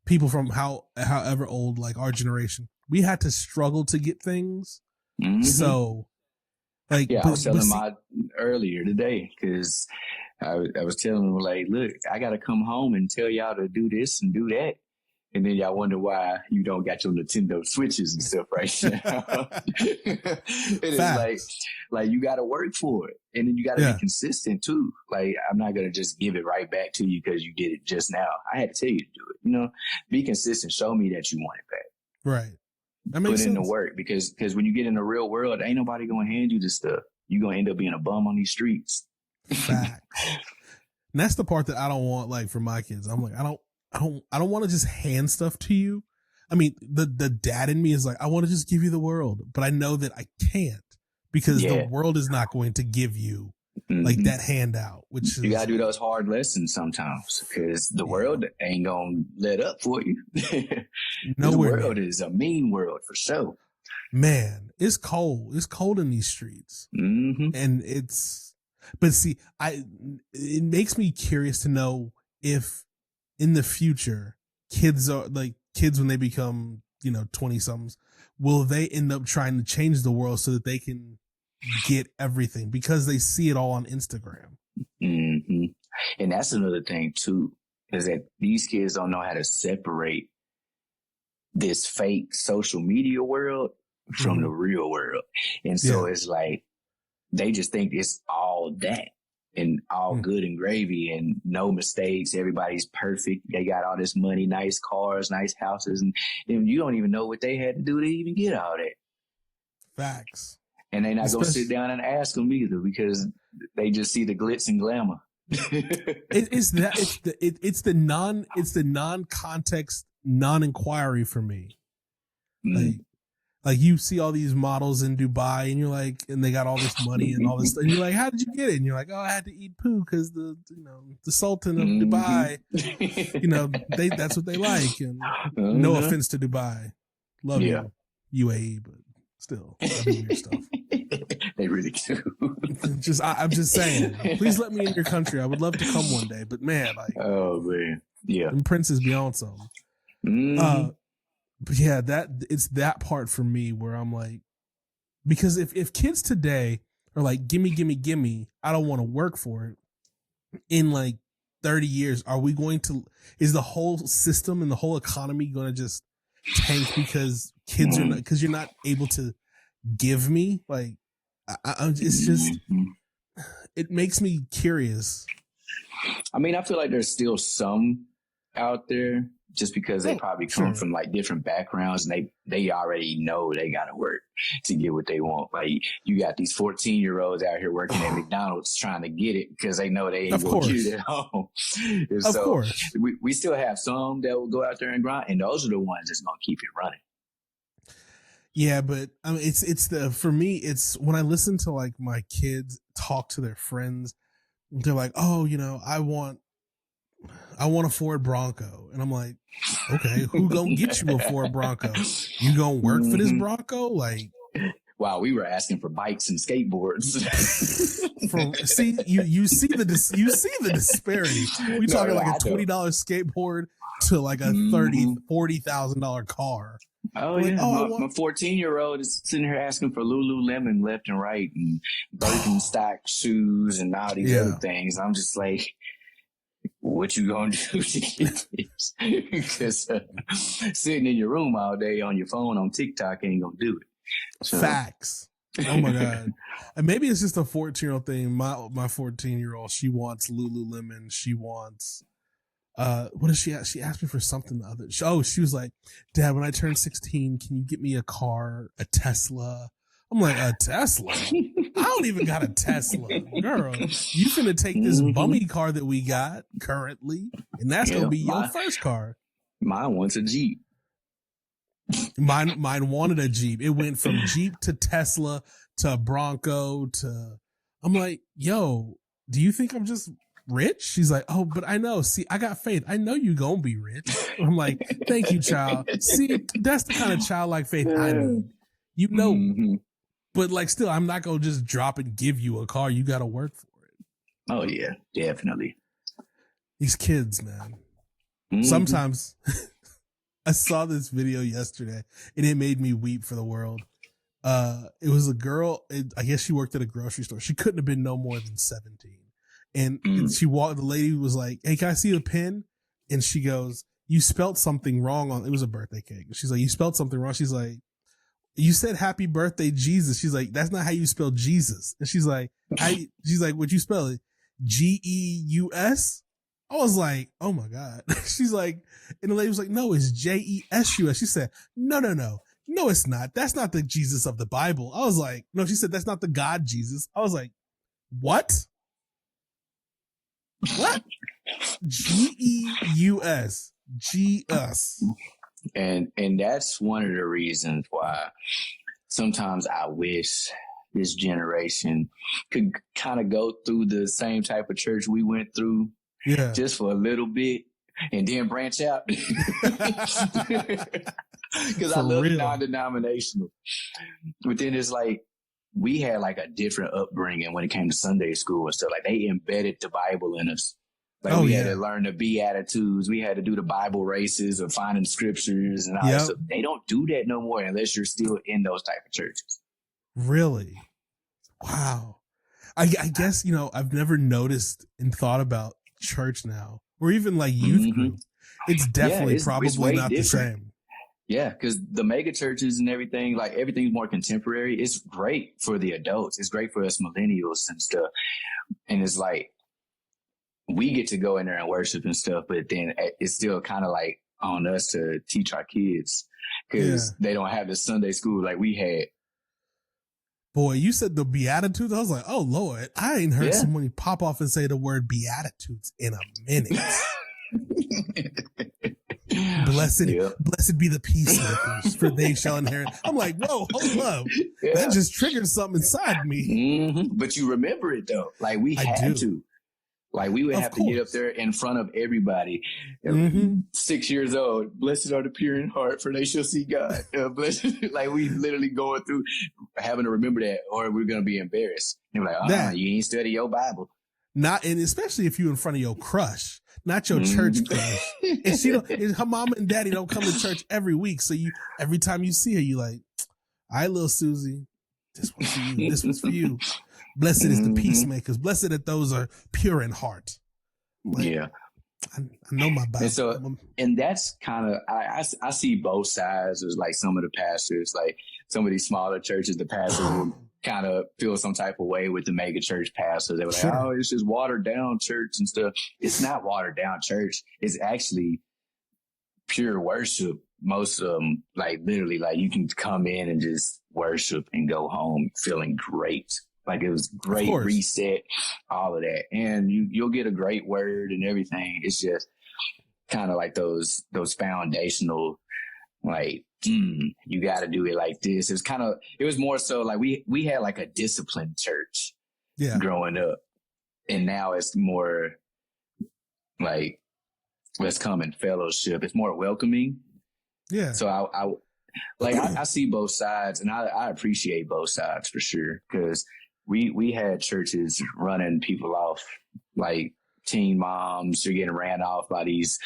Speaker 1: people from however old, like our generation. We had to struggle to get things. So, like,
Speaker 2: I was telling earlier today, because I was telling them, like, look, I got to come home and tell y'all to do this and do that. And then y'all wonder why you don't got your Nintendo Switches and stuff right now. It's like you got to work for it. And then you got to be consistent too. Like, I'm not going to just give it right back to you because you did it just now. I had to tell you to do it. You know, be consistent. Show me that you want it back. Right.
Speaker 1: That makes sense.
Speaker 2: Put in the work, because when you get in the real world, ain't nobody going to hand you this stuff. You're going to end up being a bum on these streets.
Speaker 1: Facts. And that's the part that I don't want, like, for my kids. I'm like, I don't want to just hand stuff to you. I mean, the dad in me is like, I want to just give you the world, but I know that I can't, because the world is not going to give you like that handout, which
Speaker 2: you gotta do those hard lessons sometimes, because the world ain't gonna let up for you. The world is a mean world for sure.
Speaker 1: Man, it's cold. It's cold in these streets, and but see, it makes me curious to know if in the future kids when they become 20 somethings, will they end up trying to change the world so that they can get everything because they see it all on Instagram.
Speaker 2: And that's another thing too, is that these kids don't know how to separate this fake social media world from the real world. And so it's like, they just think it's all that. and all good and gravy and no mistakes. Everybody's perfect. They got all this money, nice cars, nice houses, and you don't even know what they had to do to even get all that.
Speaker 1: Facts.
Speaker 2: And they're not going to sit down and ask them either, because they just see the glitz and glamour.
Speaker 1: It's the non-context, non-inquiry for me. Like you see all these models in Dubai, and you're like, and they got all this money and all this stuff. And you're like, how did you get it? And you're like, oh, I had to eat poo because the Sultan of Dubai, that's what they like. And no offense to Dubai, love you, UAE, but still, weird stuff.
Speaker 2: They really do.
Speaker 1: I'm just saying. Please let me in your country. I would love to come one day, but man, like,
Speaker 2: oh man, yeah,
Speaker 1: and princes beyond some. But yeah, it's that part for me where I'm like, because if kids today are like, gimme, gimme, gimme, I don't want to work for it. In like 30 years, is the whole system and the whole economy going to just tank because kids are not, because you're not able to give me? Like, it's just, it makes me curious.
Speaker 2: I mean, I feel like there's still some out there, just because they probably come from like different backgrounds, and they already know they got to work to get what they want. Like, you got these 14-year-olds out here working at McDonald's trying to get it because they know they ain't going to get it at home. Of course. We still have some that will go out there and grind, and those are the ones that's going to keep it running.
Speaker 1: Yeah, but I mean, for me, it's when I listen to like my kids talk to their friends, they're like, oh, I want a Ford Bronco. And I'm like, okay, who gonna get you a Ford Bronco? You gonna work for this Bronco? Like,
Speaker 2: wow, we were asking for bikes and skateboards.
Speaker 1: You see the disparity. We talking like a $20 skateboard to like a $40,000 car.
Speaker 2: Oh, like, yeah. My 14-year-old is sitting here asking for Lululemon left and right, and Birkenstock shoes and all these other things. I'm just like, what you gonna do to get this? Because sitting in your room all day on your phone on TikTok ain't gonna do it. So. Facts.
Speaker 1: Oh my God. And maybe it's just a 14-year-old thing. My 14-year-old, she wants Lululemon. She wants, what did she ask? She asked me for something other. She was like, Dad, when I turn 16, can you get me a car, a Tesla? I'm like, a Tesla? I don't even got a Tesla. Girl, you finna take this bummy car that we got currently, and that's gonna be your first car.
Speaker 2: Mine wants a Jeep.
Speaker 1: Mine wanted a Jeep. It went from Jeep to Tesla to Bronco to, I'm like, yo, do you think I'm just rich? She's like, oh, but I know. See, I got faith. I know you gonna be rich. I'm like, thank you, child. See, that's the kind of childlike faith I need. But like, still, I'm not going to just drop and give you a car. You got to work for it.
Speaker 2: Oh, yeah, definitely.
Speaker 1: These kids, man. Sometimes I saw this video yesterday and it made me weep for the world. It was a girl. I guess she worked at a grocery store. She couldn't have been no more than 17. And she walked, the lady was like, hey, can I see a pen? And she goes, you spelt something wrong it was a birthday cake. She's like, you spelled something wrong. She's like, you said happy birthday, Jesus. She's like, that's not how you spell Jesus. And she's like, what'd you spell it? Geus? I was like, oh my God. She's like, and the lady was like, no, it's Jesus. She said, no, it's not. That's not the Jesus of the Bible. I was like, no, she said, that's not the God Jesus. I was like, what? Geus. Jesus.
Speaker 2: And that's one of the reasons why sometimes I wish this generation could kind of go through the same type of church we went through, just for a little bit, and then branch out. Because I love non-denominational. But then it's like, we had like a different upbringing when it came to Sunday school and stuff. Like, they embedded the Bible in us. Like, we had to learn the Beatitudes. We had to do the Bible races of finding scriptures and all that stuff. They don't do that no more unless you're still in those type of churches.
Speaker 1: Really? Wow. I guess, I've never noticed and thought about church now, or even like youth group. It's definitely probably not different. The same.
Speaker 2: Yeah, because the mega churches and everything, like everything's more contemporary. It's great for the adults. It's great for us millennials and stuff. And it's like we get to go in there and worship and stuff, but then it's still kind of like on us to teach our kids because they don't have the Sunday school like we had.
Speaker 1: Boy, you said the Beatitudes. I was like, oh Lord, I ain't heard somebody pop off and say the word Beatitudes in a minute. Blessed be the peacemakers, for they shall inherit. I'm like, whoa, hold up. That just triggered something inside me.
Speaker 2: But you remember it though. Like we had to. Like we would have to get up there in front of everybody. 6 years old. Blessed are the pure in heart, for they shall see God. Like we literally going through having to remember that, or we're gonna be embarrassed. And we're like, you ain't study your Bible.
Speaker 1: Not, and especially if you in front of your crush, not your church crush. And she don't, and her mama and daddy don't come to church every week. So every time you see her, you like, all right, little Susie, this one's for you. This one's for you. Blessed is the peacemakers. Blessed that those are pure in heart. Like, I know my Bible.
Speaker 2: And that's kind of, I see both sides as like some of the pastors, like some of these smaller churches, the pastors will kind of feel some type of way with the mega church pastors. They were like, oh, it's just watered down church and stuff. It's not watered down church. It's actually pure worship. Most of them, like literally, like you can come in and just worship and go home feeling great. Like it was great reset, all of that. And you'll get a great word and everything. It's just kind of like those foundational, like, you got to do it like this. It was more so like we had like a disciplined church growing up. And now it's more like, let's come in fellowship. It's more welcoming.
Speaker 1: Yeah.
Speaker 2: So I see both sides, and I appreciate both sides for sure. Cause we had churches running people off, like teen moms are getting ran off by these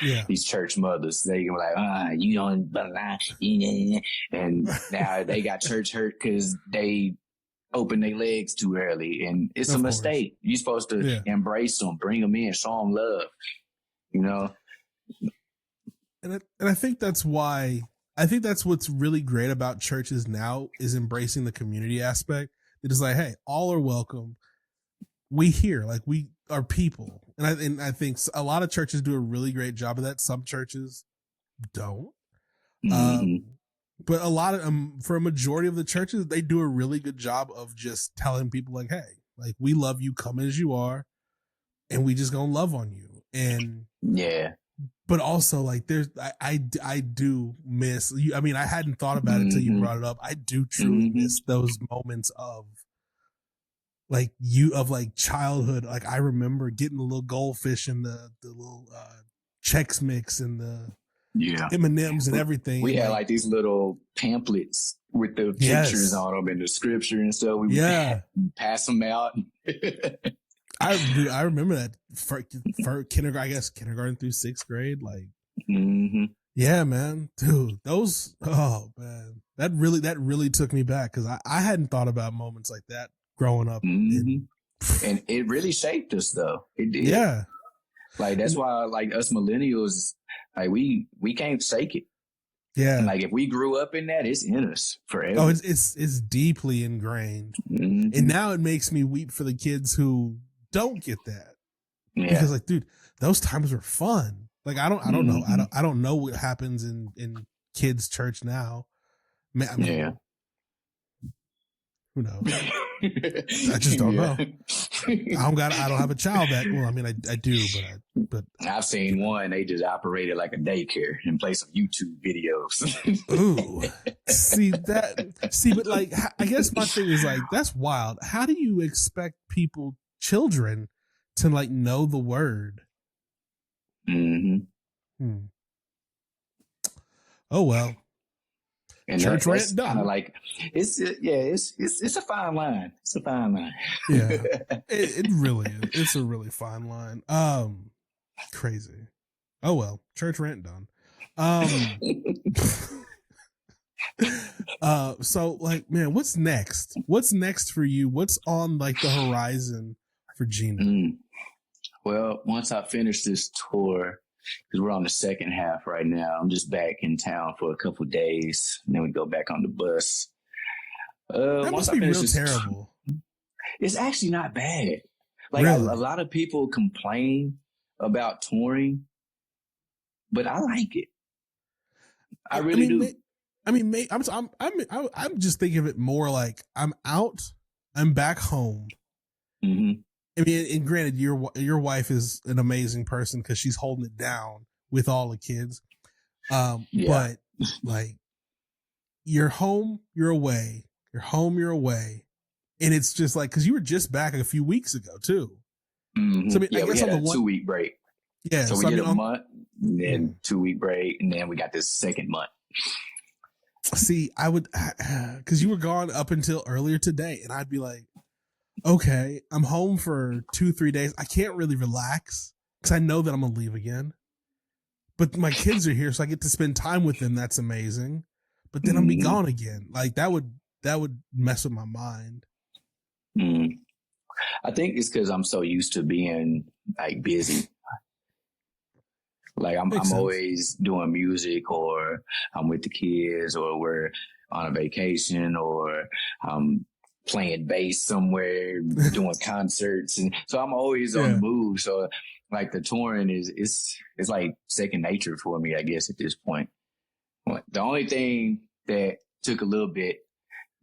Speaker 2: church mothers. They were like, you don't, and now they got church hurt because they opened their legs too early, and it's a mistake. You're supposed to embrace them, bring them in, show them love, you know?
Speaker 1: And I think that's why, I think that's what's really great about churches now is embracing the community aspect. It is like, hey, all are welcome. We here, like we are people. And I think a lot of churches do a really great job of that. Some churches don't. But a lot of for a majority of the churches, they do a really good job of just telling people like, hey, like we love you, come as you are, and we just gonna love on you. And but also like I do miss you. I mean, I hadn't thought about it until you brought it up. I do truly miss those moments of like childhood. Like I remember getting the little goldfish and the little Chex Mix and the M&Ms and everything.
Speaker 2: We had like these little pamphlets with the pictures on them and the scripture and stuff. We would pass them out.
Speaker 1: I remember that for kindergarten, I guess kindergarten through sixth grade. Like, yeah, man, dude, those, oh man, that really took me back. Cause I hadn't thought about moments like that growing up.
Speaker 2: And it really shaped us though. It did.
Speaker 1: Yeah.
Speaker 2: Like, that's why like us millennials, like we can't shake it.
Speaker 1: Yeah.
Speaker 2: And like if we grew up in that, it's in us forever.
Speaker 1: Oh, it's deeply ingrained. And now it makes me weep for the kids who don't get that. Because like, dude, those times were fun. Like I don't know. I don't know what happens in kids' church now. I mean, who knows? I just don't know. I don't have a child that, well, I mean, I do, but
Speaker 2: I've seen one, they just operated like a daycare and play some YouTube videos.
Speaker 1: Ooh, but like, I guess my thing is like, that's wild. How do you expect children to like know the word? Oh, well.
Speaker 2: And
Speaker 1: church rant done.
Speaker 2: Kind of like it's a fine line. It's a fine line.
Speaker 1: Yeah, it really is. It's a really fine line. Crazy. Oh well, church rant done. So like, man, what's next? What's next for you? What's on like the horizon for Geno?
Speaker 2: Well, once I finish this tour, because we're on the second half right now. I'm just back in town for a couple of days, and then we go back on the bus.
Speaker 1: That
Speaker 2: Once
Speaker 1: must
Speaker 2: I
Speaker 1: be
Speaker 2: finish
Speaker 1: real
Speaker 2: this,
Speaker 1: terrible.
Speaker 2: it's actually not bad. Like
Speaker 1: Really?
Speaker 2: a lot of people complain about touring, but I like it. I really do.
Speaker 1: I'm just thinking of it more like I'm out, I'm back home.
Speaker 2: Mm-hmm.
Speaker 1: I mean, and granted, your wife is an amazing person because she's holding it down with all the kids. But like, you're home, you're away. You're home, you're away, and it's just like because you were just back a few weeks ago too.
Speaker 2: Mm-hmm.
Speaker 1: So I mean,
Speaker 2: yeah,
Speaker 1: I guess
Speaker 2: we had
Speaker 1: on
Speaker 2: a 2-week break.
Speaker 1: Yeah,
Speaker 2: so we did a month, and then 2-week break, and then we got this second month.
Speaker 1: See, I would because you were gone up until earlier today, and I'd be like, okay, I'm home for 2-3 days. I can't really relax because I know that I'm gonna leave again. But my kids are here, so I get to spend time with them. That's amazing. But then I'll be gone again. Like that would mess with my mind.
Speaker 2: I think it's because I'm so used to being like busy. Like I'm always doing music, or I'm with the kids, or we're on a vacation, or I'm playing bass somewhere, doing concerts, and so I'm always on the move. So like the touring is like second nature for me, I guess, at this point. The only thing that took a little bit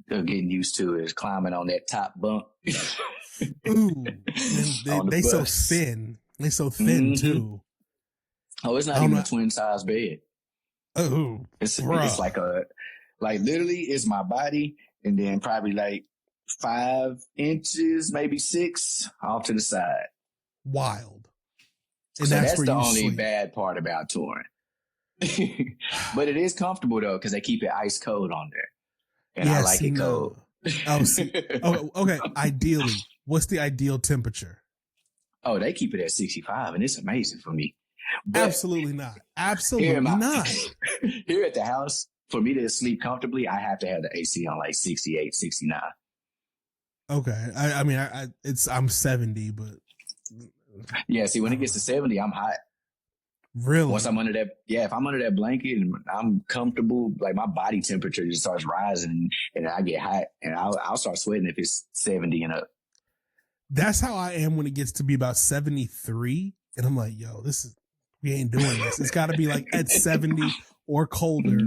Speaker 2: of getting used to is climbing on that top bunk.
Speaker 1: Ooh, they so thin. They so thin too.
Speaker 2: Oh, it's not even a twin size bed.
Speaker 1: Oh,
Speaker 2: it's like literally it's my body, and then probably like 5 inches, maybe 6 off to the side.
Speaker 1: Wild.
Speaker 2: And so that's the only bad part about touring. But it is comfortable though, because they keep it ice cold on there, and I like it cold.
Speaker 1: Okay. Ideally, what's the ideal temperature?
Speaker 2: Oh, they keep it at 65, and it's amazing for me. But
Speaker 1: absolutely not. Absolutely not.
Speaker 2: Here at the house, for me to sleep comfortably, I have to have the AC on like 68, 69.
Speaker 1: Okay. I'm 70, but
Speaker 2: yeah. See, when it gets to 70, I'm hot.
Speaker 1: Really?
Speaker 2: Once I'm under that, if I'm under that blanket and I'm comfortable, like my body temperature just starts rising, and I get hot, and I'll start sweating if it's 70 and up.
Speaker 1: That's how I am when it gets to be about 73, and I'm like, yo, we ain't doing this. It's got to be like at 70 or colder.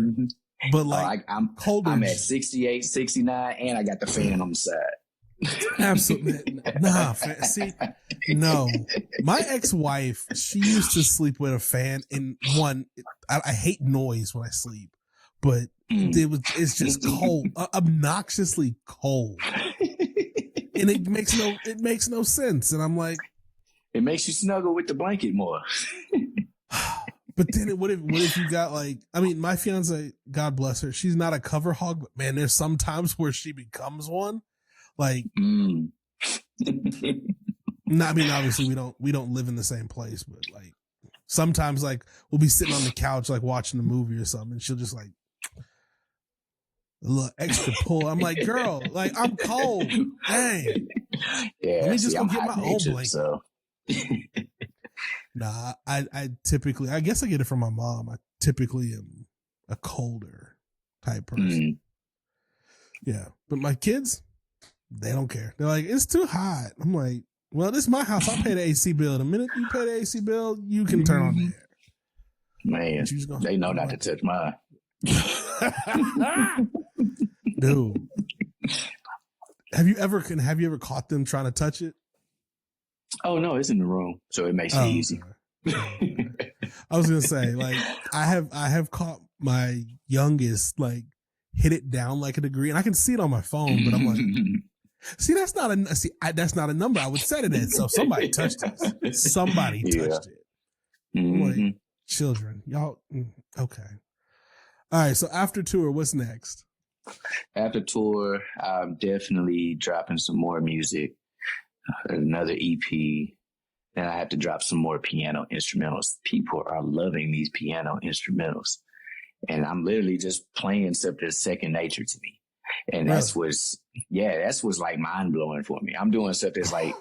Speaker 1: But like
Speaker 2: I'm colder. I'm at 68, 69, and I got the fan on the side.
Speaker 1: Absolutely. Nah, see, no. My ex-wife, she used to sleep with a fan, and I hate noise when I sleep, but it's just cold, obnoxiously cold. And it makes no sense. And I'm like,
Speaker 2: it makes you snuggle with the blanket more.
Speaker 1: But then what if you got like, I mean, my fiance, God bless her, she's not a cover hog, but man, there's some times where she becomes one. Like, I mean, obviously we don't live in the same place, but like sometimes like we'll be sitting on the couch, like watching a movie or something, and she'll just like a little extra pull. I'm like, girl, like I'm cold. Dang.
Speaker 2: Yeah.
Speaker 1: Let me just go get my own blanket.
Speaker 2: So.
Speaker 1: Nah, I typically, I guess I get it from my mom. I typically am a colder type person. Yeah. But my kids, they don't care. They're like, it's too hot. I'm like, well, this is my house. I'll pay the AC bill. The minute you pay the AC bill, you can turn on the air.
Speaker 2: Man, they know not to touch mine.
Speaker 1: Dude. Have you ever caught them trying to touch it?
Speaker 2: Oh no, it's in the room, so it makes it easy.
Speaker 1: Okay. I was gonna say, like, I have caught my youngest like hit it down like a degree, and I can see it on my phone, but I'm like, see, that's not a number I would set it at. So somebody touched it. Somebody touched it. Like, children, y'all, okay. All right. So after tour, what's next?
Speaker 2: After tour, I'm definitely dropping some more music. Another EP. Then I have to drop some more piano instrumentals. People are loving these piano instrumentals, and I'm literally just playing stuff that's second nature to me. And that's what's like mind blowing for me. I'm doing stuff that's like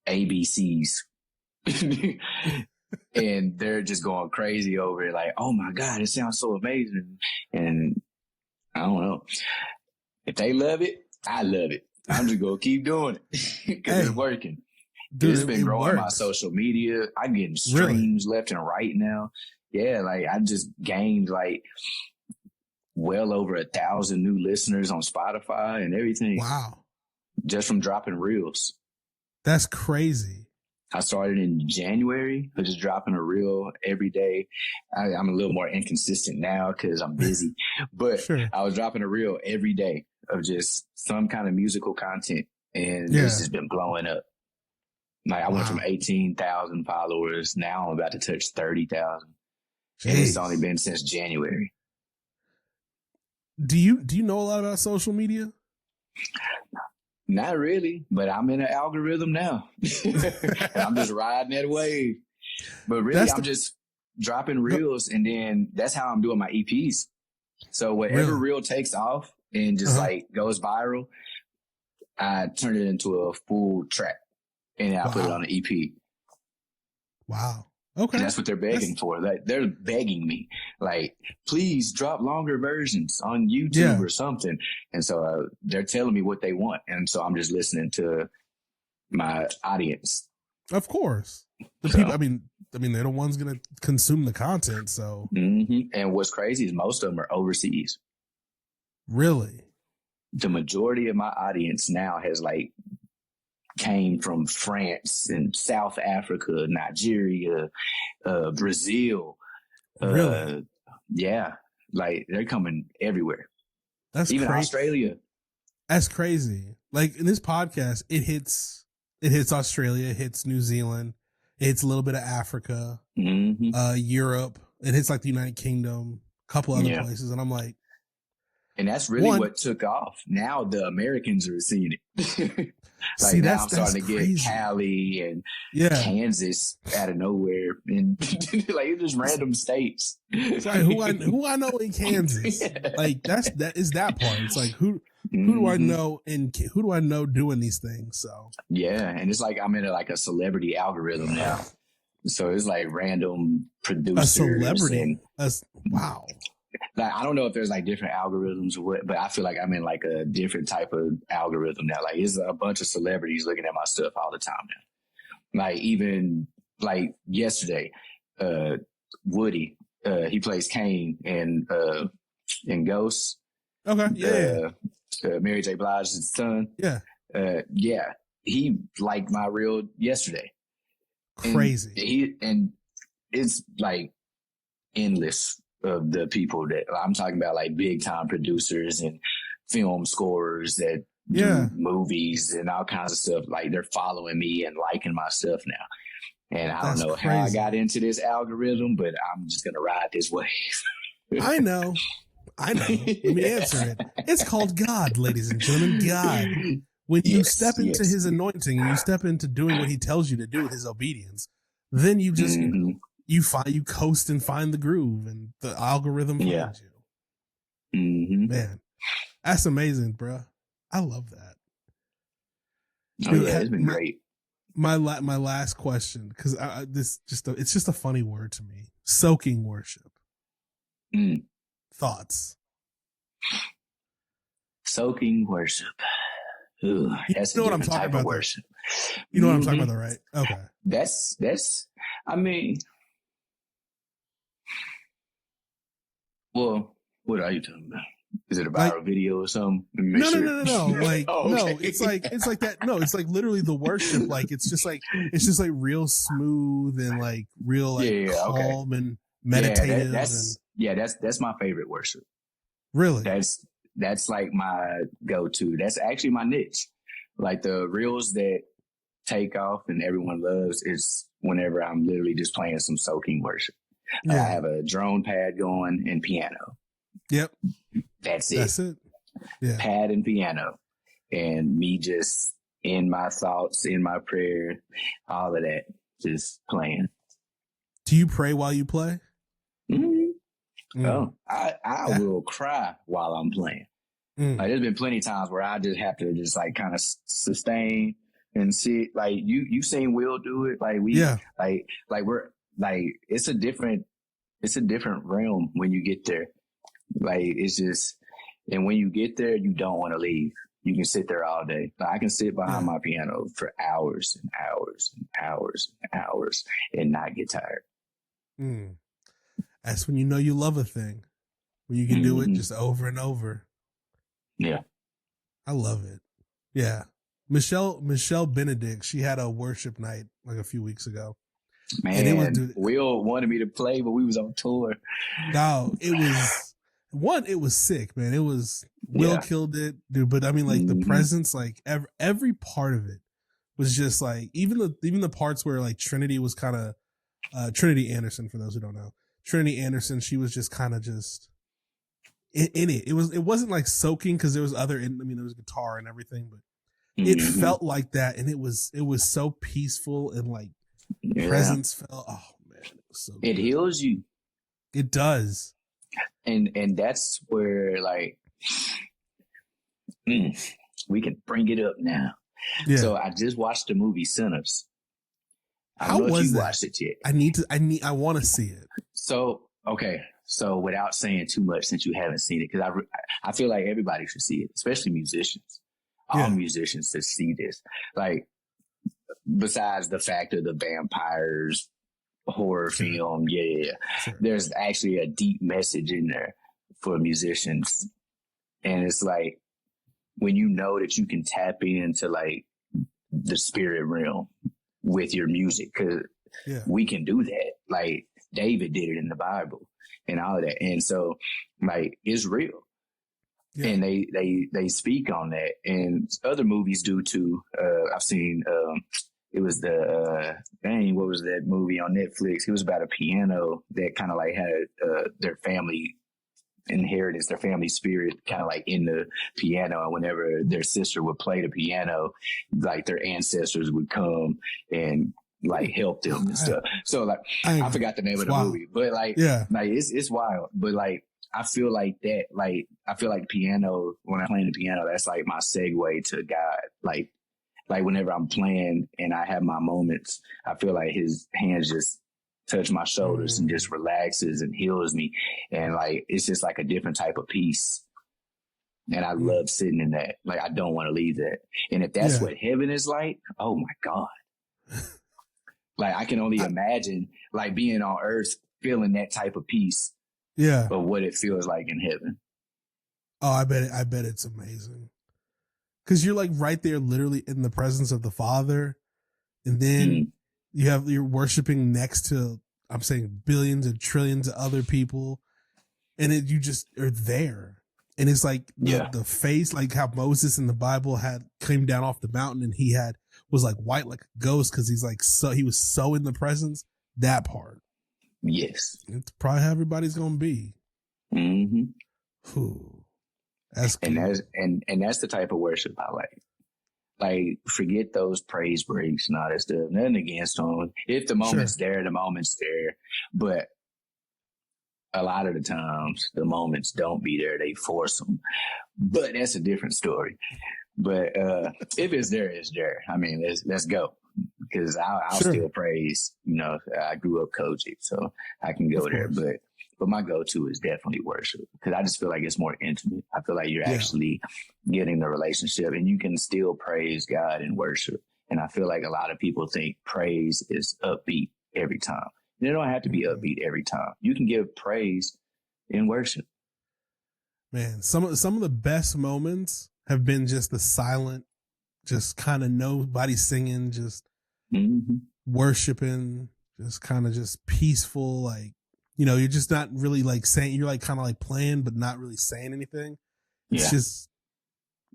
Speaker 2: ABCs. and they're just going crazy over it. Like, oh my God, it sounds so amazing. And I don't know. If they love it, I love it. I'm just going to keep doing it because it's working. Dude, it's been growing my social media. I'm getting streams left and right now. Yeah, like I just gained like well over 1,000 new listeners on Spotify and everything.
Speaker 1: Wow.
Speaker 2: Just from dropping reels.
Speaker 1: That's crazy.
Speaker 2: I started in January, just dropping a reel every day. I'm a little more inconsistent now because I'm busy, but I was dropping a reel every day of just some kind of musical content, and this has been blowing up. Like I went from 18,000 followers, now I'm about to touch 30,000, and it's only been since January.
Speaker 1: Do you know a lot about social media?
Speaker 2: Not really, but I'm in an algorithm now. And I'm just riding that wave. But really, I'm just dropping reels, and then that's how I'm doing my EPs. So whatever reel takes off and just like goes viral, I turn it into a full track, and I put it on an EP.
Speaker 1: Wow. Okay.
Speaker 2: And that's what they're begging for. Like they're begging me, like, please drop longer versions on YouTube or something. And so they're telling me what they want. And so I'm just listening to my audience.
Speaker 1: Of course. People, I mean, they're the ones going to consume the content. So,
Speaker 2: and what's crazy is most of them are overseas.
Speaker 1: Really?
Speaker 2: The majority of my audience now has like came from France and South Africa, Nigeria, Brazil.
Speaker 1: Really?
Speaker 2: Yeah. Like they're coming everywhere.
Speaker 1: That's
Speaker 2: even
Speaker 1: crazy.
Speaker 2: Australia.
Speaker 1: That's crazy. Like in this podcast, it hits Australia, it hits New Zealand, it hits a little bit of Africa, Europe, it hits like the United Kingdom, a couple other places. And I'm like,
Speaker 2: and that's really what took off. Now the Americans are seeing it. Like now I'm starting to get Cali and Kansas out of nowhere, and like it's just random states.
Speaker 1: It's like who I know in Kansas. Like that is that part. It's like who do I know and who do I know doing these things? So
Speaker 2: and it's like I'm in a celebrity algorithm now. So it's like random producers.
Speaker 1: A celebrity. Wow.
Speaker 2: Like I don't know if there's like different algorithms or what, but I feel like I'm in like a different type of algorithm now. Like it's a bunch of celebrities looking at my stuff all the time now. Like even like yesterday, Woody, he plays Kane in Ghost.
Speaker 1: Okay.
Speaker 2: Mary J. Blige's son.
Speaker 1: Yeah.
Speaker 2: He liked my reel yesterday.
Speaker 1: Crazy.
Speaker 2: And it's like endless of the people that I'm talking about, like big time producers and film scorers that do movies and all kinds of stuff. Like they're following me and liking my stuff now. And I don't know how I got into this algorithm, but I'm just going to ride this wave.
Speaker 1: I know. Let me answer it. It's called God, ladies and gentlemen. God. When you step into his anointing and you step into doing what he tells you to do with his obedience, then you just, you coast and find the groove, and the algorithm finds you. Man, that's amazing, bro. I love that.
Speaker 2: Dude, it's been great.
Speaker 1: My last question, because it's just a funny word to me. Soaking worship. Thoughts.
Speaker 2: Soaking worship. Ooh, that's
Speaker 1: you know what I'm talking about.
Speaker 2: Worship.
Speaker 1: You know what I'm talking about, though, right? Okay.
Speaker 2: That's. I mean. Well, what are you talking about? Is it a viral video or something?
Speaker 1: No. Like, no, it's like that. No, it's like literally the worship. Like, it's just like real smooth and like real calm and meditative. That's my favorite worship. Really?
Speaker 2: That's like my go-to. That's actually my niche. Like the reels that take off and everyone loves is whenever I'm literally just playing some soaking worship. I have a drone pad going and piano.
Speaker 1: Yep.
Speaker 2: That's it.
Speaker 1: That's it. Yeah.
Speaker 2: Pad and piano. And me just in my thoughts, in my prayer, all of that, just playing.
Speaker 1: Do you pray while you play?
Speaker 2: Oh, I will cry while I'm playing. Like there's been plenty of times where I just have to just like kind of sustain and see. Like you seen Will do it. Like we, like like it's a different realm when you get there. Like it's just, and when you get there, you don't want to leave. You can sit there all day. Like, I can sit behind my piano for hours and hours and hours and hours and not get tired.
Speaker 1: That's when you know you love a thing. When you can do it just over and over.
Speaker 2: Yeah.
Speaker 1: I love it. Yeah. Michelle Benedict, she had a worship night like a few weeks ago.
Speaker 2: Man, and Will wanted me to play, but we was on tour.
Speaker 1: No, it was sick, man. It was, Will killed it, dude. But I mean, like the presence, like every part of it was just like, even the parts where like Trinity was kind of, Trinity Anderson, for those who don't know, Trinity Anderson, she was just kind of just in it. It wasn't like soaking because there was there was guitar and everything, but it felt like that. And it was so peaceful and like presence felt, oh man, it was so good.
Speaker 2: It heals you.
Speaker 1: It does.
Speaker 2: And that's where like, we can bring it up now. Yeah. So I just watched the movie Sinners.
Speaker 1: How was that?
Speaker 2: Watched it yet?
Speaker 1: I want to see it.
Speaker 2: So, okay. So without saying too much, since you haven't seen it, because I feel like everybody should see it, especially musicians. All musicians to see this. Like, besides the fact of the vampires horror film, sure. There's actually a deep message in there for musicians. And it's like, when you know that you can tap into like the spirit realm with your music, because we can do that. Like David did it in the Bible and all of that. And so like, it's real. Yeah. And they speak on that, and other movies do too. I've seen, it was what was that movie on Netflix? It was about a piano that kind of like had their family inheritance, their family spirit kind of like in the piano. And whenever their sister would play the piano, like their ancestors would come and like help them and stuff. So like, I forgot the name of the movie, but like, like it's wild. But like, I feel like that, like, I feel like piano, when I'm playing the piano, that's like my segue to God. Like whenever I'm playing and I have my moments, I feel like his hands just touch my shoulders and just relaxes and heals me. And like, it's just like a different type of peace. And I love sitting in that. Like, I don't want to leave that. And if that's what heaven is like, oh my God. Like, I can only imagine like being on earth, feeling that type of peace.
Speaker 1: Yeah.
Speaker 2: But what it feels like in heaven.
Speaker 1: Oh, I bet it's amazing. Cause you're like right there literally in the presence of the Father. And then you're worshiping next to, I'm saying, billions and trillions of other people. And you just are there. And it's like the face, like how Moses in the Bible came down off the mountain and was like white like a ghost. Cause he was so in the presence. That part.
Speaker 2: Yes.
Speaker 1: It's probably how everybody's going to be. That's
Speaker 2: and that's the type of worship I like. Like, forget those praise breaks and all that stuff. Nothing against them. If the moment's there, the moment's there. But a lot of the times, the moments don't be there. They force them. But that's a different story. But if it's there, it's there. I mean, let's go. Because I'll still praise, I grew up coaching, so I can go there. But my go-to is definitely worship, because I just feel like it's more intimate. I feel like you're actually getting the relationship, and you can still praise God in worship. And I feel like a lot of people think praise is upbeat every time. And it don't have to be upbeat every time. You can give praise in worship.
Speaker 1: Man, some of the best moments have been just the silent, just kind of nobody singing, just worshiping, just kind of just peaceful. Like, you're just not really like saying, you're like kind of like playing, but not really saying anything. It's just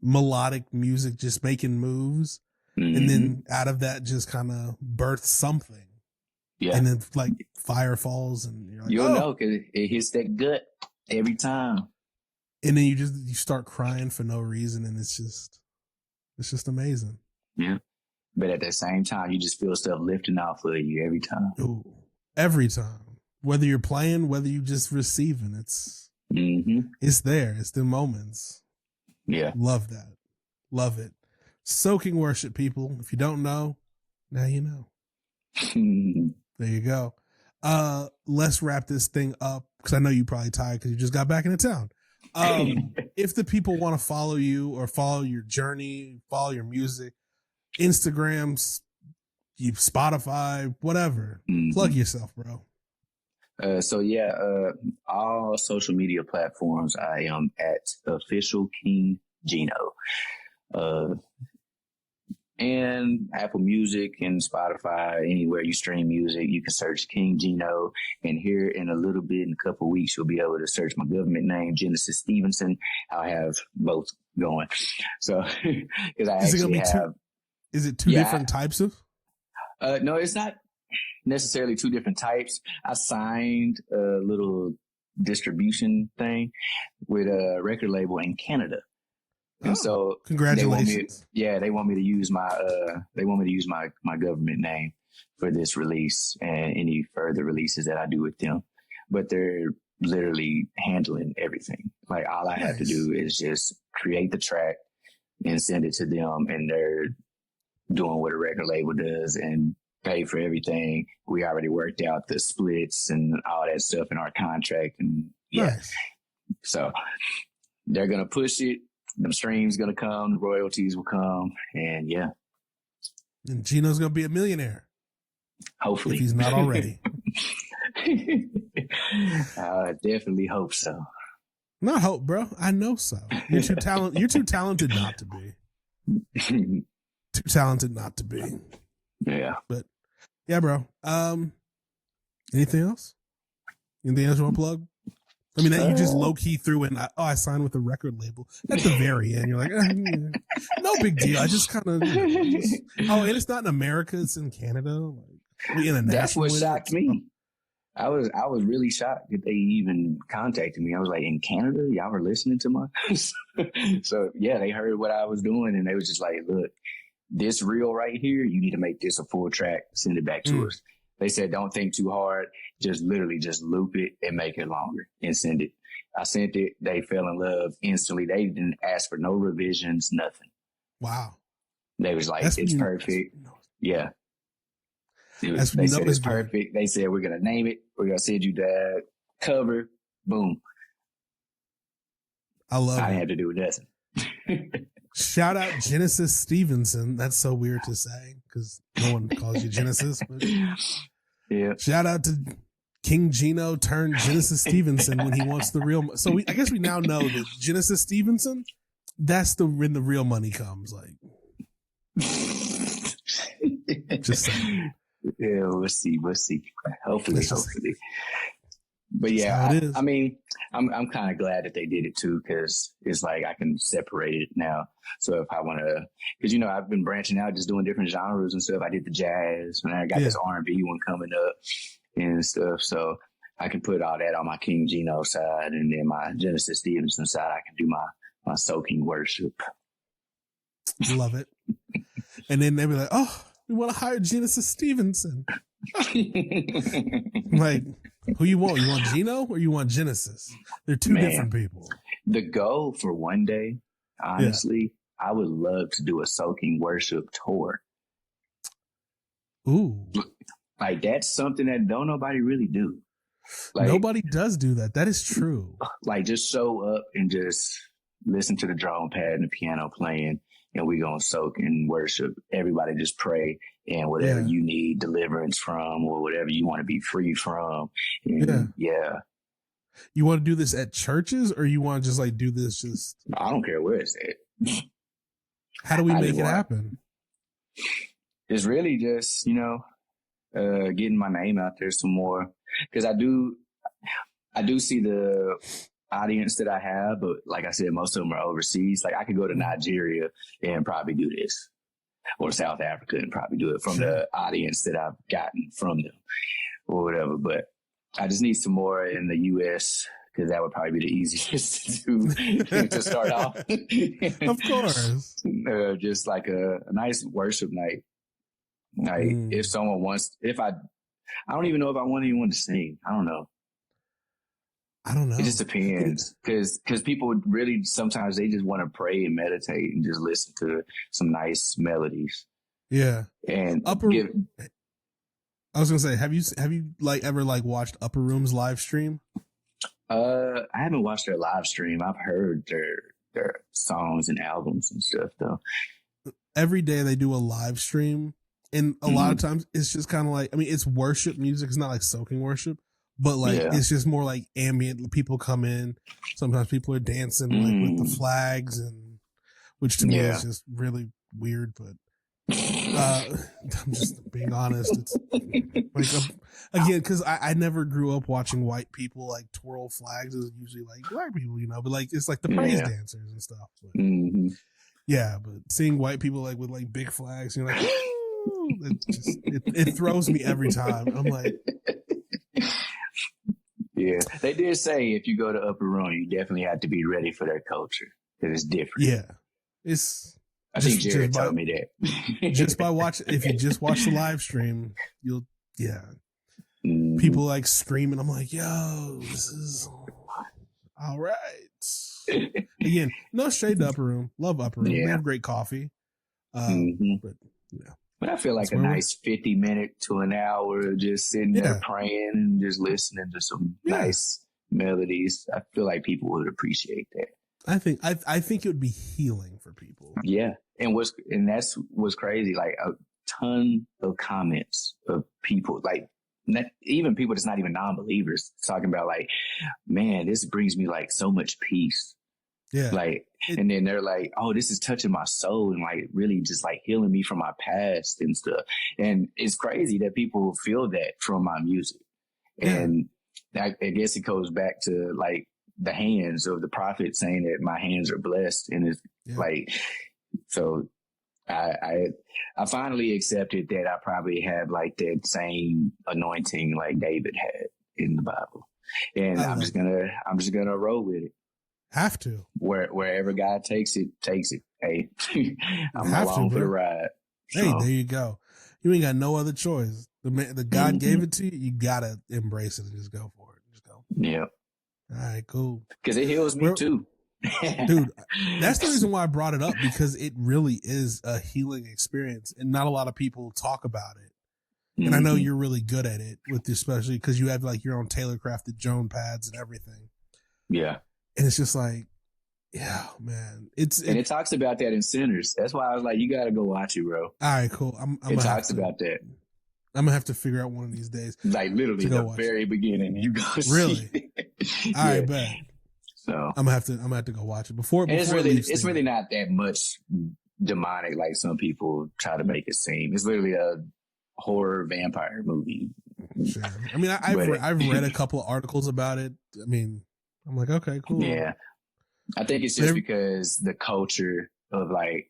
Speaker 1: melodic music, just making moves. And then out of that, just kind of birth something. Yeah. And then like fire falls and you're like,
Speaker 2: you'll know, because it hits that gut every time.
Speaker 1: And then you start crying for no reason. And it's just amazing.
Speaker 2: Yeah. But at the same time, you just feel stuff lifting off of you every time.
Speaker 1: Ooh, every time. Whether you're playing, whether you just receiving, it's there. It's the moments.
Speaker 2: Yeah.
Speaker 1: Love that. Love it. Soaking worship, people. If you don't know, now you know. There you go. Let's wrap this thing up because I know you probably tired because you just got back into town. If the people want to follow you or follow your journey, follow your music, Instagrams, Spotify, whatever, plug yourself, bro.
Speaker 2: All social media platforms, I am at official King Geno. And Apple Music and Spotify, anywhere you stream music, you can search King Geno. And here in a little bit, in a couple of weeks, you'll be able to search my government name, Genesis Stephenson. I'll have both going. So, because I actually have.
Speaker 1: Is it two different types of?
Speaker 2: No, it's not necessarily two different types. I signed a little distribution thing with a record label in Canada. And so
Speaker 1: congratulations.
Speaker 2: They want me to use my government name for this release and any further releases that I do with them. But they're literally handling everything. Like all I have to do is just create the track and send it to them, and they're doing what a record label does and pay for everything. We already worked out the splits and all that stuff in our contract, and so they're gonna push it. The streams gonna come, the royalties will come, and
Speaker 1: And Geno's gonna be a millionaire.
Speaker 2: Hopefully,
Speaker 1: if he's not already.
Speaker 2: I definitely hope so.
Speaker 1: Not hope, bro. I know so. You're too talented. You're too talented not to be. Too talented not to be.
Speaker 2: Yeah.
Speaker 1: But yeah, bro. Anything else? Anything else you want to plug? I mean, that you just low key threw in. I signed with a record label at the very end. You're like, no big deal. I just kind of. And it's not in America. It's in Canada. Like, we international.
Speaker 2: That's what shocked me. I was really shocked that they even contacted me. I was like, in Canada, y'all were listening to my. So yeah, they heard what I was doing, and they was just like, look, this reel right here, you need to make this a full track. Send it back to us. They said, don't think too hard. Just literally just loop it and make it longer and send it. I sent it. They fell in love instantly. They didn't ask for no revisions, nothing.
Speaker 1: Wow.
Speaker 2: They was like, it's perfect. Yeah. They said it's perfect. They said, we're going to name it. We're going to send you the cover. Boom.
Speaker 1: I love it.
Speaker 2: I didn't have to do nothing.
Speaker 1: Shout out Genesis Stephenson. That's so weird to say because no one calls you Genesis. But
Speaker 2: yeah.
Speaker 1: Shout out to King Geno turned Genesis Stephenson when he wants the real. So I guess we now know that Genesis Stephenson, that's when the real money comes. Like, just saying.
Speaker 2: Yeah, we'll see. Hopefully. But yeah, I mean, I'm kind of glad that they did it too, because it's like I can separate it now. So if I want to, because I've been branching out, just doing different genres and stuff. I did the jazz, and I got this R&B one coming up and stuff. So I can put all that on my King Geno side, and then my Genesis Stephenson side, I can do my soaking worship.
Speaker 1: Love it. And then they'll be like, oh, we want to hire Genesis Stephenson. Like, who you want? You want Geno or you want Genesis? They're two different people.
Speaker 2: The goal for one day, honestly, I would love to do a soaking worship tour.
Speaker 1: Ooh.
Speaker 2: Like, that's something that don't nobody really do. Like,
Speaker 1: nobody does do that. That is true.
Speaker 2: Like, just show up and just listen to the drum pad and the piano playing, and we're going to soak and worship. Everybody just pray, and whatever you need deliverance from or whatever you want to be free from. And yeah.
Speaker 1: You want to do this at churches, or you want to just like do this just...
Speaker 2: I don't care where it's at.
Speaker 1: How do we make it happen?
Speaker 2: It's really just, getting my name out there some more. Because I do see the audience that I have, but like I said, most of them are overseas. Like, I could go to Nigeria and probably do this, or South Africa and probably do it from the audience that I've gotten from them or whatever. But I just need some more in the U.S. because that would probably be the easiest to start off.
Speaker 1: Of course.
Speaker 2: Just like a nice worship night. Like, if someone wants, I don't even know if I want anyone to sing. I don't know. It just depends, because people really sometimes they just want to pray and meditate and just listen to some nice melodies.
Speaker 1: Yeah.
Speaker 2: And
Speaker 1: I was gonna say, have you like ever like watched Upper Room's live stream?
Speaker 2: I haven't watched their live stream. I've heard their songs and albums and stuff though.
Speaker 1: Every day they do a live stream, and a lot of times it's just kind of like, I mean, it's worship music. It's not like soaking worship, but like it's just more like ambient. People come in. Sometimes people are dancing like with the flags, and which to me is just really weird. But I'm just being honest. It's like again, because I never grew up watching white people like twirl flags. It was usually like black people, you know. But like it's like the praise dancers and stuff. But, yeah, but seeing white people like with like big flags, you're like, it throws me every time. I'm like,
Speaker 2: yeah, they did say if you go to Upper Room, you definitely have to be ready for their culture because it's different.
Speaker 1: Yeah, it's.
Speaker 2: I think Jared told me that.
Speaker 1: Just by watching, if you just watch the live stream, you'll people like screaming. I'm like, yo, this is all right. Again, no shade to Upper Room. Love Upper Room. They have great coffee. But yeah.
Speaker 2: But I feel like a nice 50-minute to an hour just sitting there praying and just listening to some nice melodies. I feel like people would appreciate that.
Speaker 1: I think it would be healing for people.
Speaker 2: Yeah. And that's what's crazy. Like a ton of comments of people, like even people that's not even non-believers, talking about like, man, this brings me like so much peace. Yeah. Like, and then they're like, oh, this is touching my soul and like really just like healing me from my past and stuff. And it's crazy that people feel that from my music. And I guess it goes back to like the hands of the prophet saying that my hands are blessed. And it's like, so I finally accepted that I probably have like that same anointing like David had in the Bible. And I'm just gonna roll with it.
Speaker 1: Have to.
Speaker 2: Wherever God takes it. Hey, I'm along for the ride.
Speaker 1: Hey, there you go. You ain't got no other choice. The God gave it to you. You gotta embrace it and just go for it. Just go.
Speaker 2: Yeah.
Speaker 1: All right, cool.
Speaker 2: Because it heals me too.
Speaker 1: Dude, that's the reason why I brought it up, because it really is a healing experience and not a lot of people talk about it. And I know you're really good at it with, especially because you have like your own tailor crafted Joan pads and everything.
Speaker 2: Yeah.
Speaker 1: And it's just like, yeah, man.
Speaker 2: And it talks about that in Sinners. That's why I was like, you got to go watch it, bro.
Speaker 1: All right, cool.
Speaker 2: It talks about that.
Speaker 1: I'm going to have to figure out one of these days.
Speaker 2: Like literally the very beginning. You go
Speaker 1: really?
Speaker 2: See.
Speaker 1: All right, bet.
Speaker 2: So
Speaker 1: I'm gonna have to go watch it before
Speaker 2: it's really not that much demonic like some people try to make it seem. It's literally a horror vampire movie.
Speaker 1: Sure. I mean, I've read a couple of articles about it. I mean, I'm like, okay, cool.
Speaker 2: Yeah. I think it's just because the culture of like,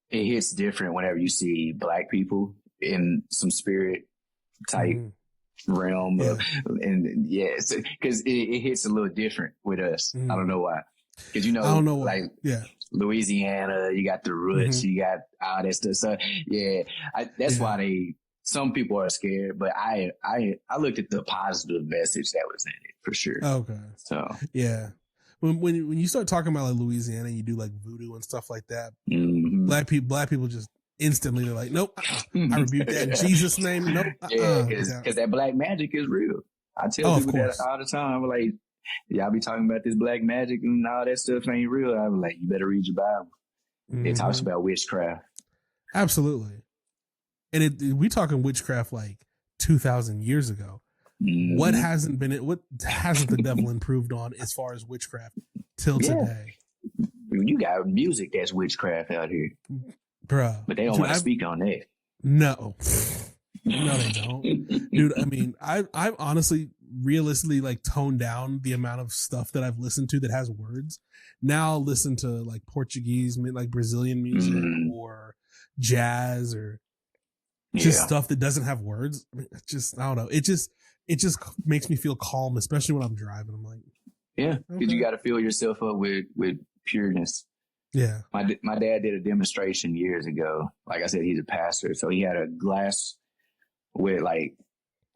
Speaker 2: it hits different whenever you see Black people in some spirit type realm and because it hits a little different with us. I don't know why, because I don't know why. Like Louisiana, you got the roots, you got all that stuff. So that's why some people are scared, but I looked at the positive message that was in it for sure.
Speaker 1: Okay.
Speaker 2: So
Speaker 1: when you start talking about like Louisiana and you do like voodoo and stuff like that, black people just instantly they're like, nope, I rebuke that in Jesus' name. Nope.
Speaker 2: Because that black magic is real. I tell people that all the time. I'm like, y'all be talking about this black magic and all that stuff ain't real. I'm like, you better read your Bible. It talks about witchcraft.
Speaker 1: Absolutely. And we talking witchcraft like 2,000 years ago. What hasn't the devil improved on as far as witchcraft till today?
Speaker 2: You got music that's witchcraft out here.
Speaker 1: Bruh.
Speaker 2: But they don't want to speak on that.
Speaker 1: No, they don't. Dude, I mean, I've honestly, realistically, like toned down the amount of stuff that I've listened to that has words. Now I'll listen to like Portuguese, like Brazilian music or jazz or just stuff that doesn't have words. I mean, I don't know. It just makes me feel calm, especially when I'm driving. I'm like,
Speaker 2: because you got to fill yourself up with pureness.
Speaker 1: Yeah.
Speaker 2: My dad did a demonstration years ago. Like I said, he's a pastor. So he had a glass with like,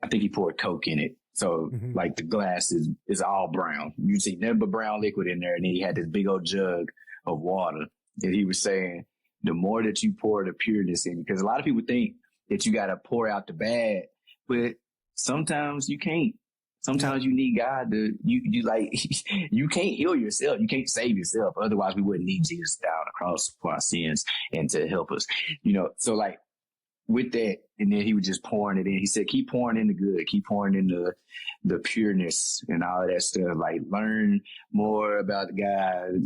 Speaker 2: I think he poured Coke in it. So like the glass is all brown. You see nothing but brown liquid in there. And then he had this big old jug of water. And he was saying, the more that you pour the pureness in, because a lot of people think that you got to pour out the bad, but sometimes you can't. Sometimes you need God to, you like, you can't heal yourself. You can't save yourself. Otherwise we wouldn't need Jesus down the cross for our sins and to help us, so like with that. And then he was just pouring it in. He said, keep pouring in the good, keep pouring in the pureness and all of that stuff. Like learn more about God,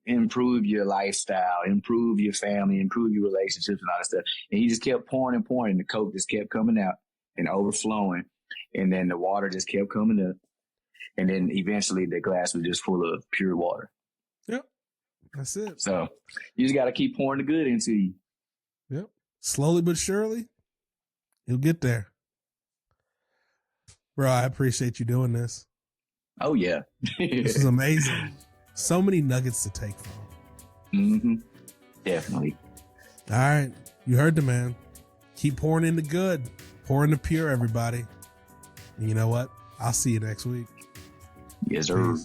Speaker 2: improve your lifestyle, improve your family, improve your relationships and all that stuff. And he just kept pouring and pouring. And the Coke just kept coming out and overflowing. And then the water just kept coming up. And then eventually the glass was just full of pure water.
Speaker 1: Yep. That's it.
Speaker 2: So you just got to keep pouring the good into you.
Speaker 1: Yep. Slowly but surely, you'll get there. Bro, I appreciate you doing this.
Speaker 2: Oh, yeah.
Speaker 1: This is amazing. So many nuggets to take from.
Speaker 2: Mm-hmm. Definitely.
Speaker 1: All right. You heard the man. Keep pouring in the good. Pour in the pure, everybody. And you know what? I'll see you next week.
Speaker 2: Yes, sir.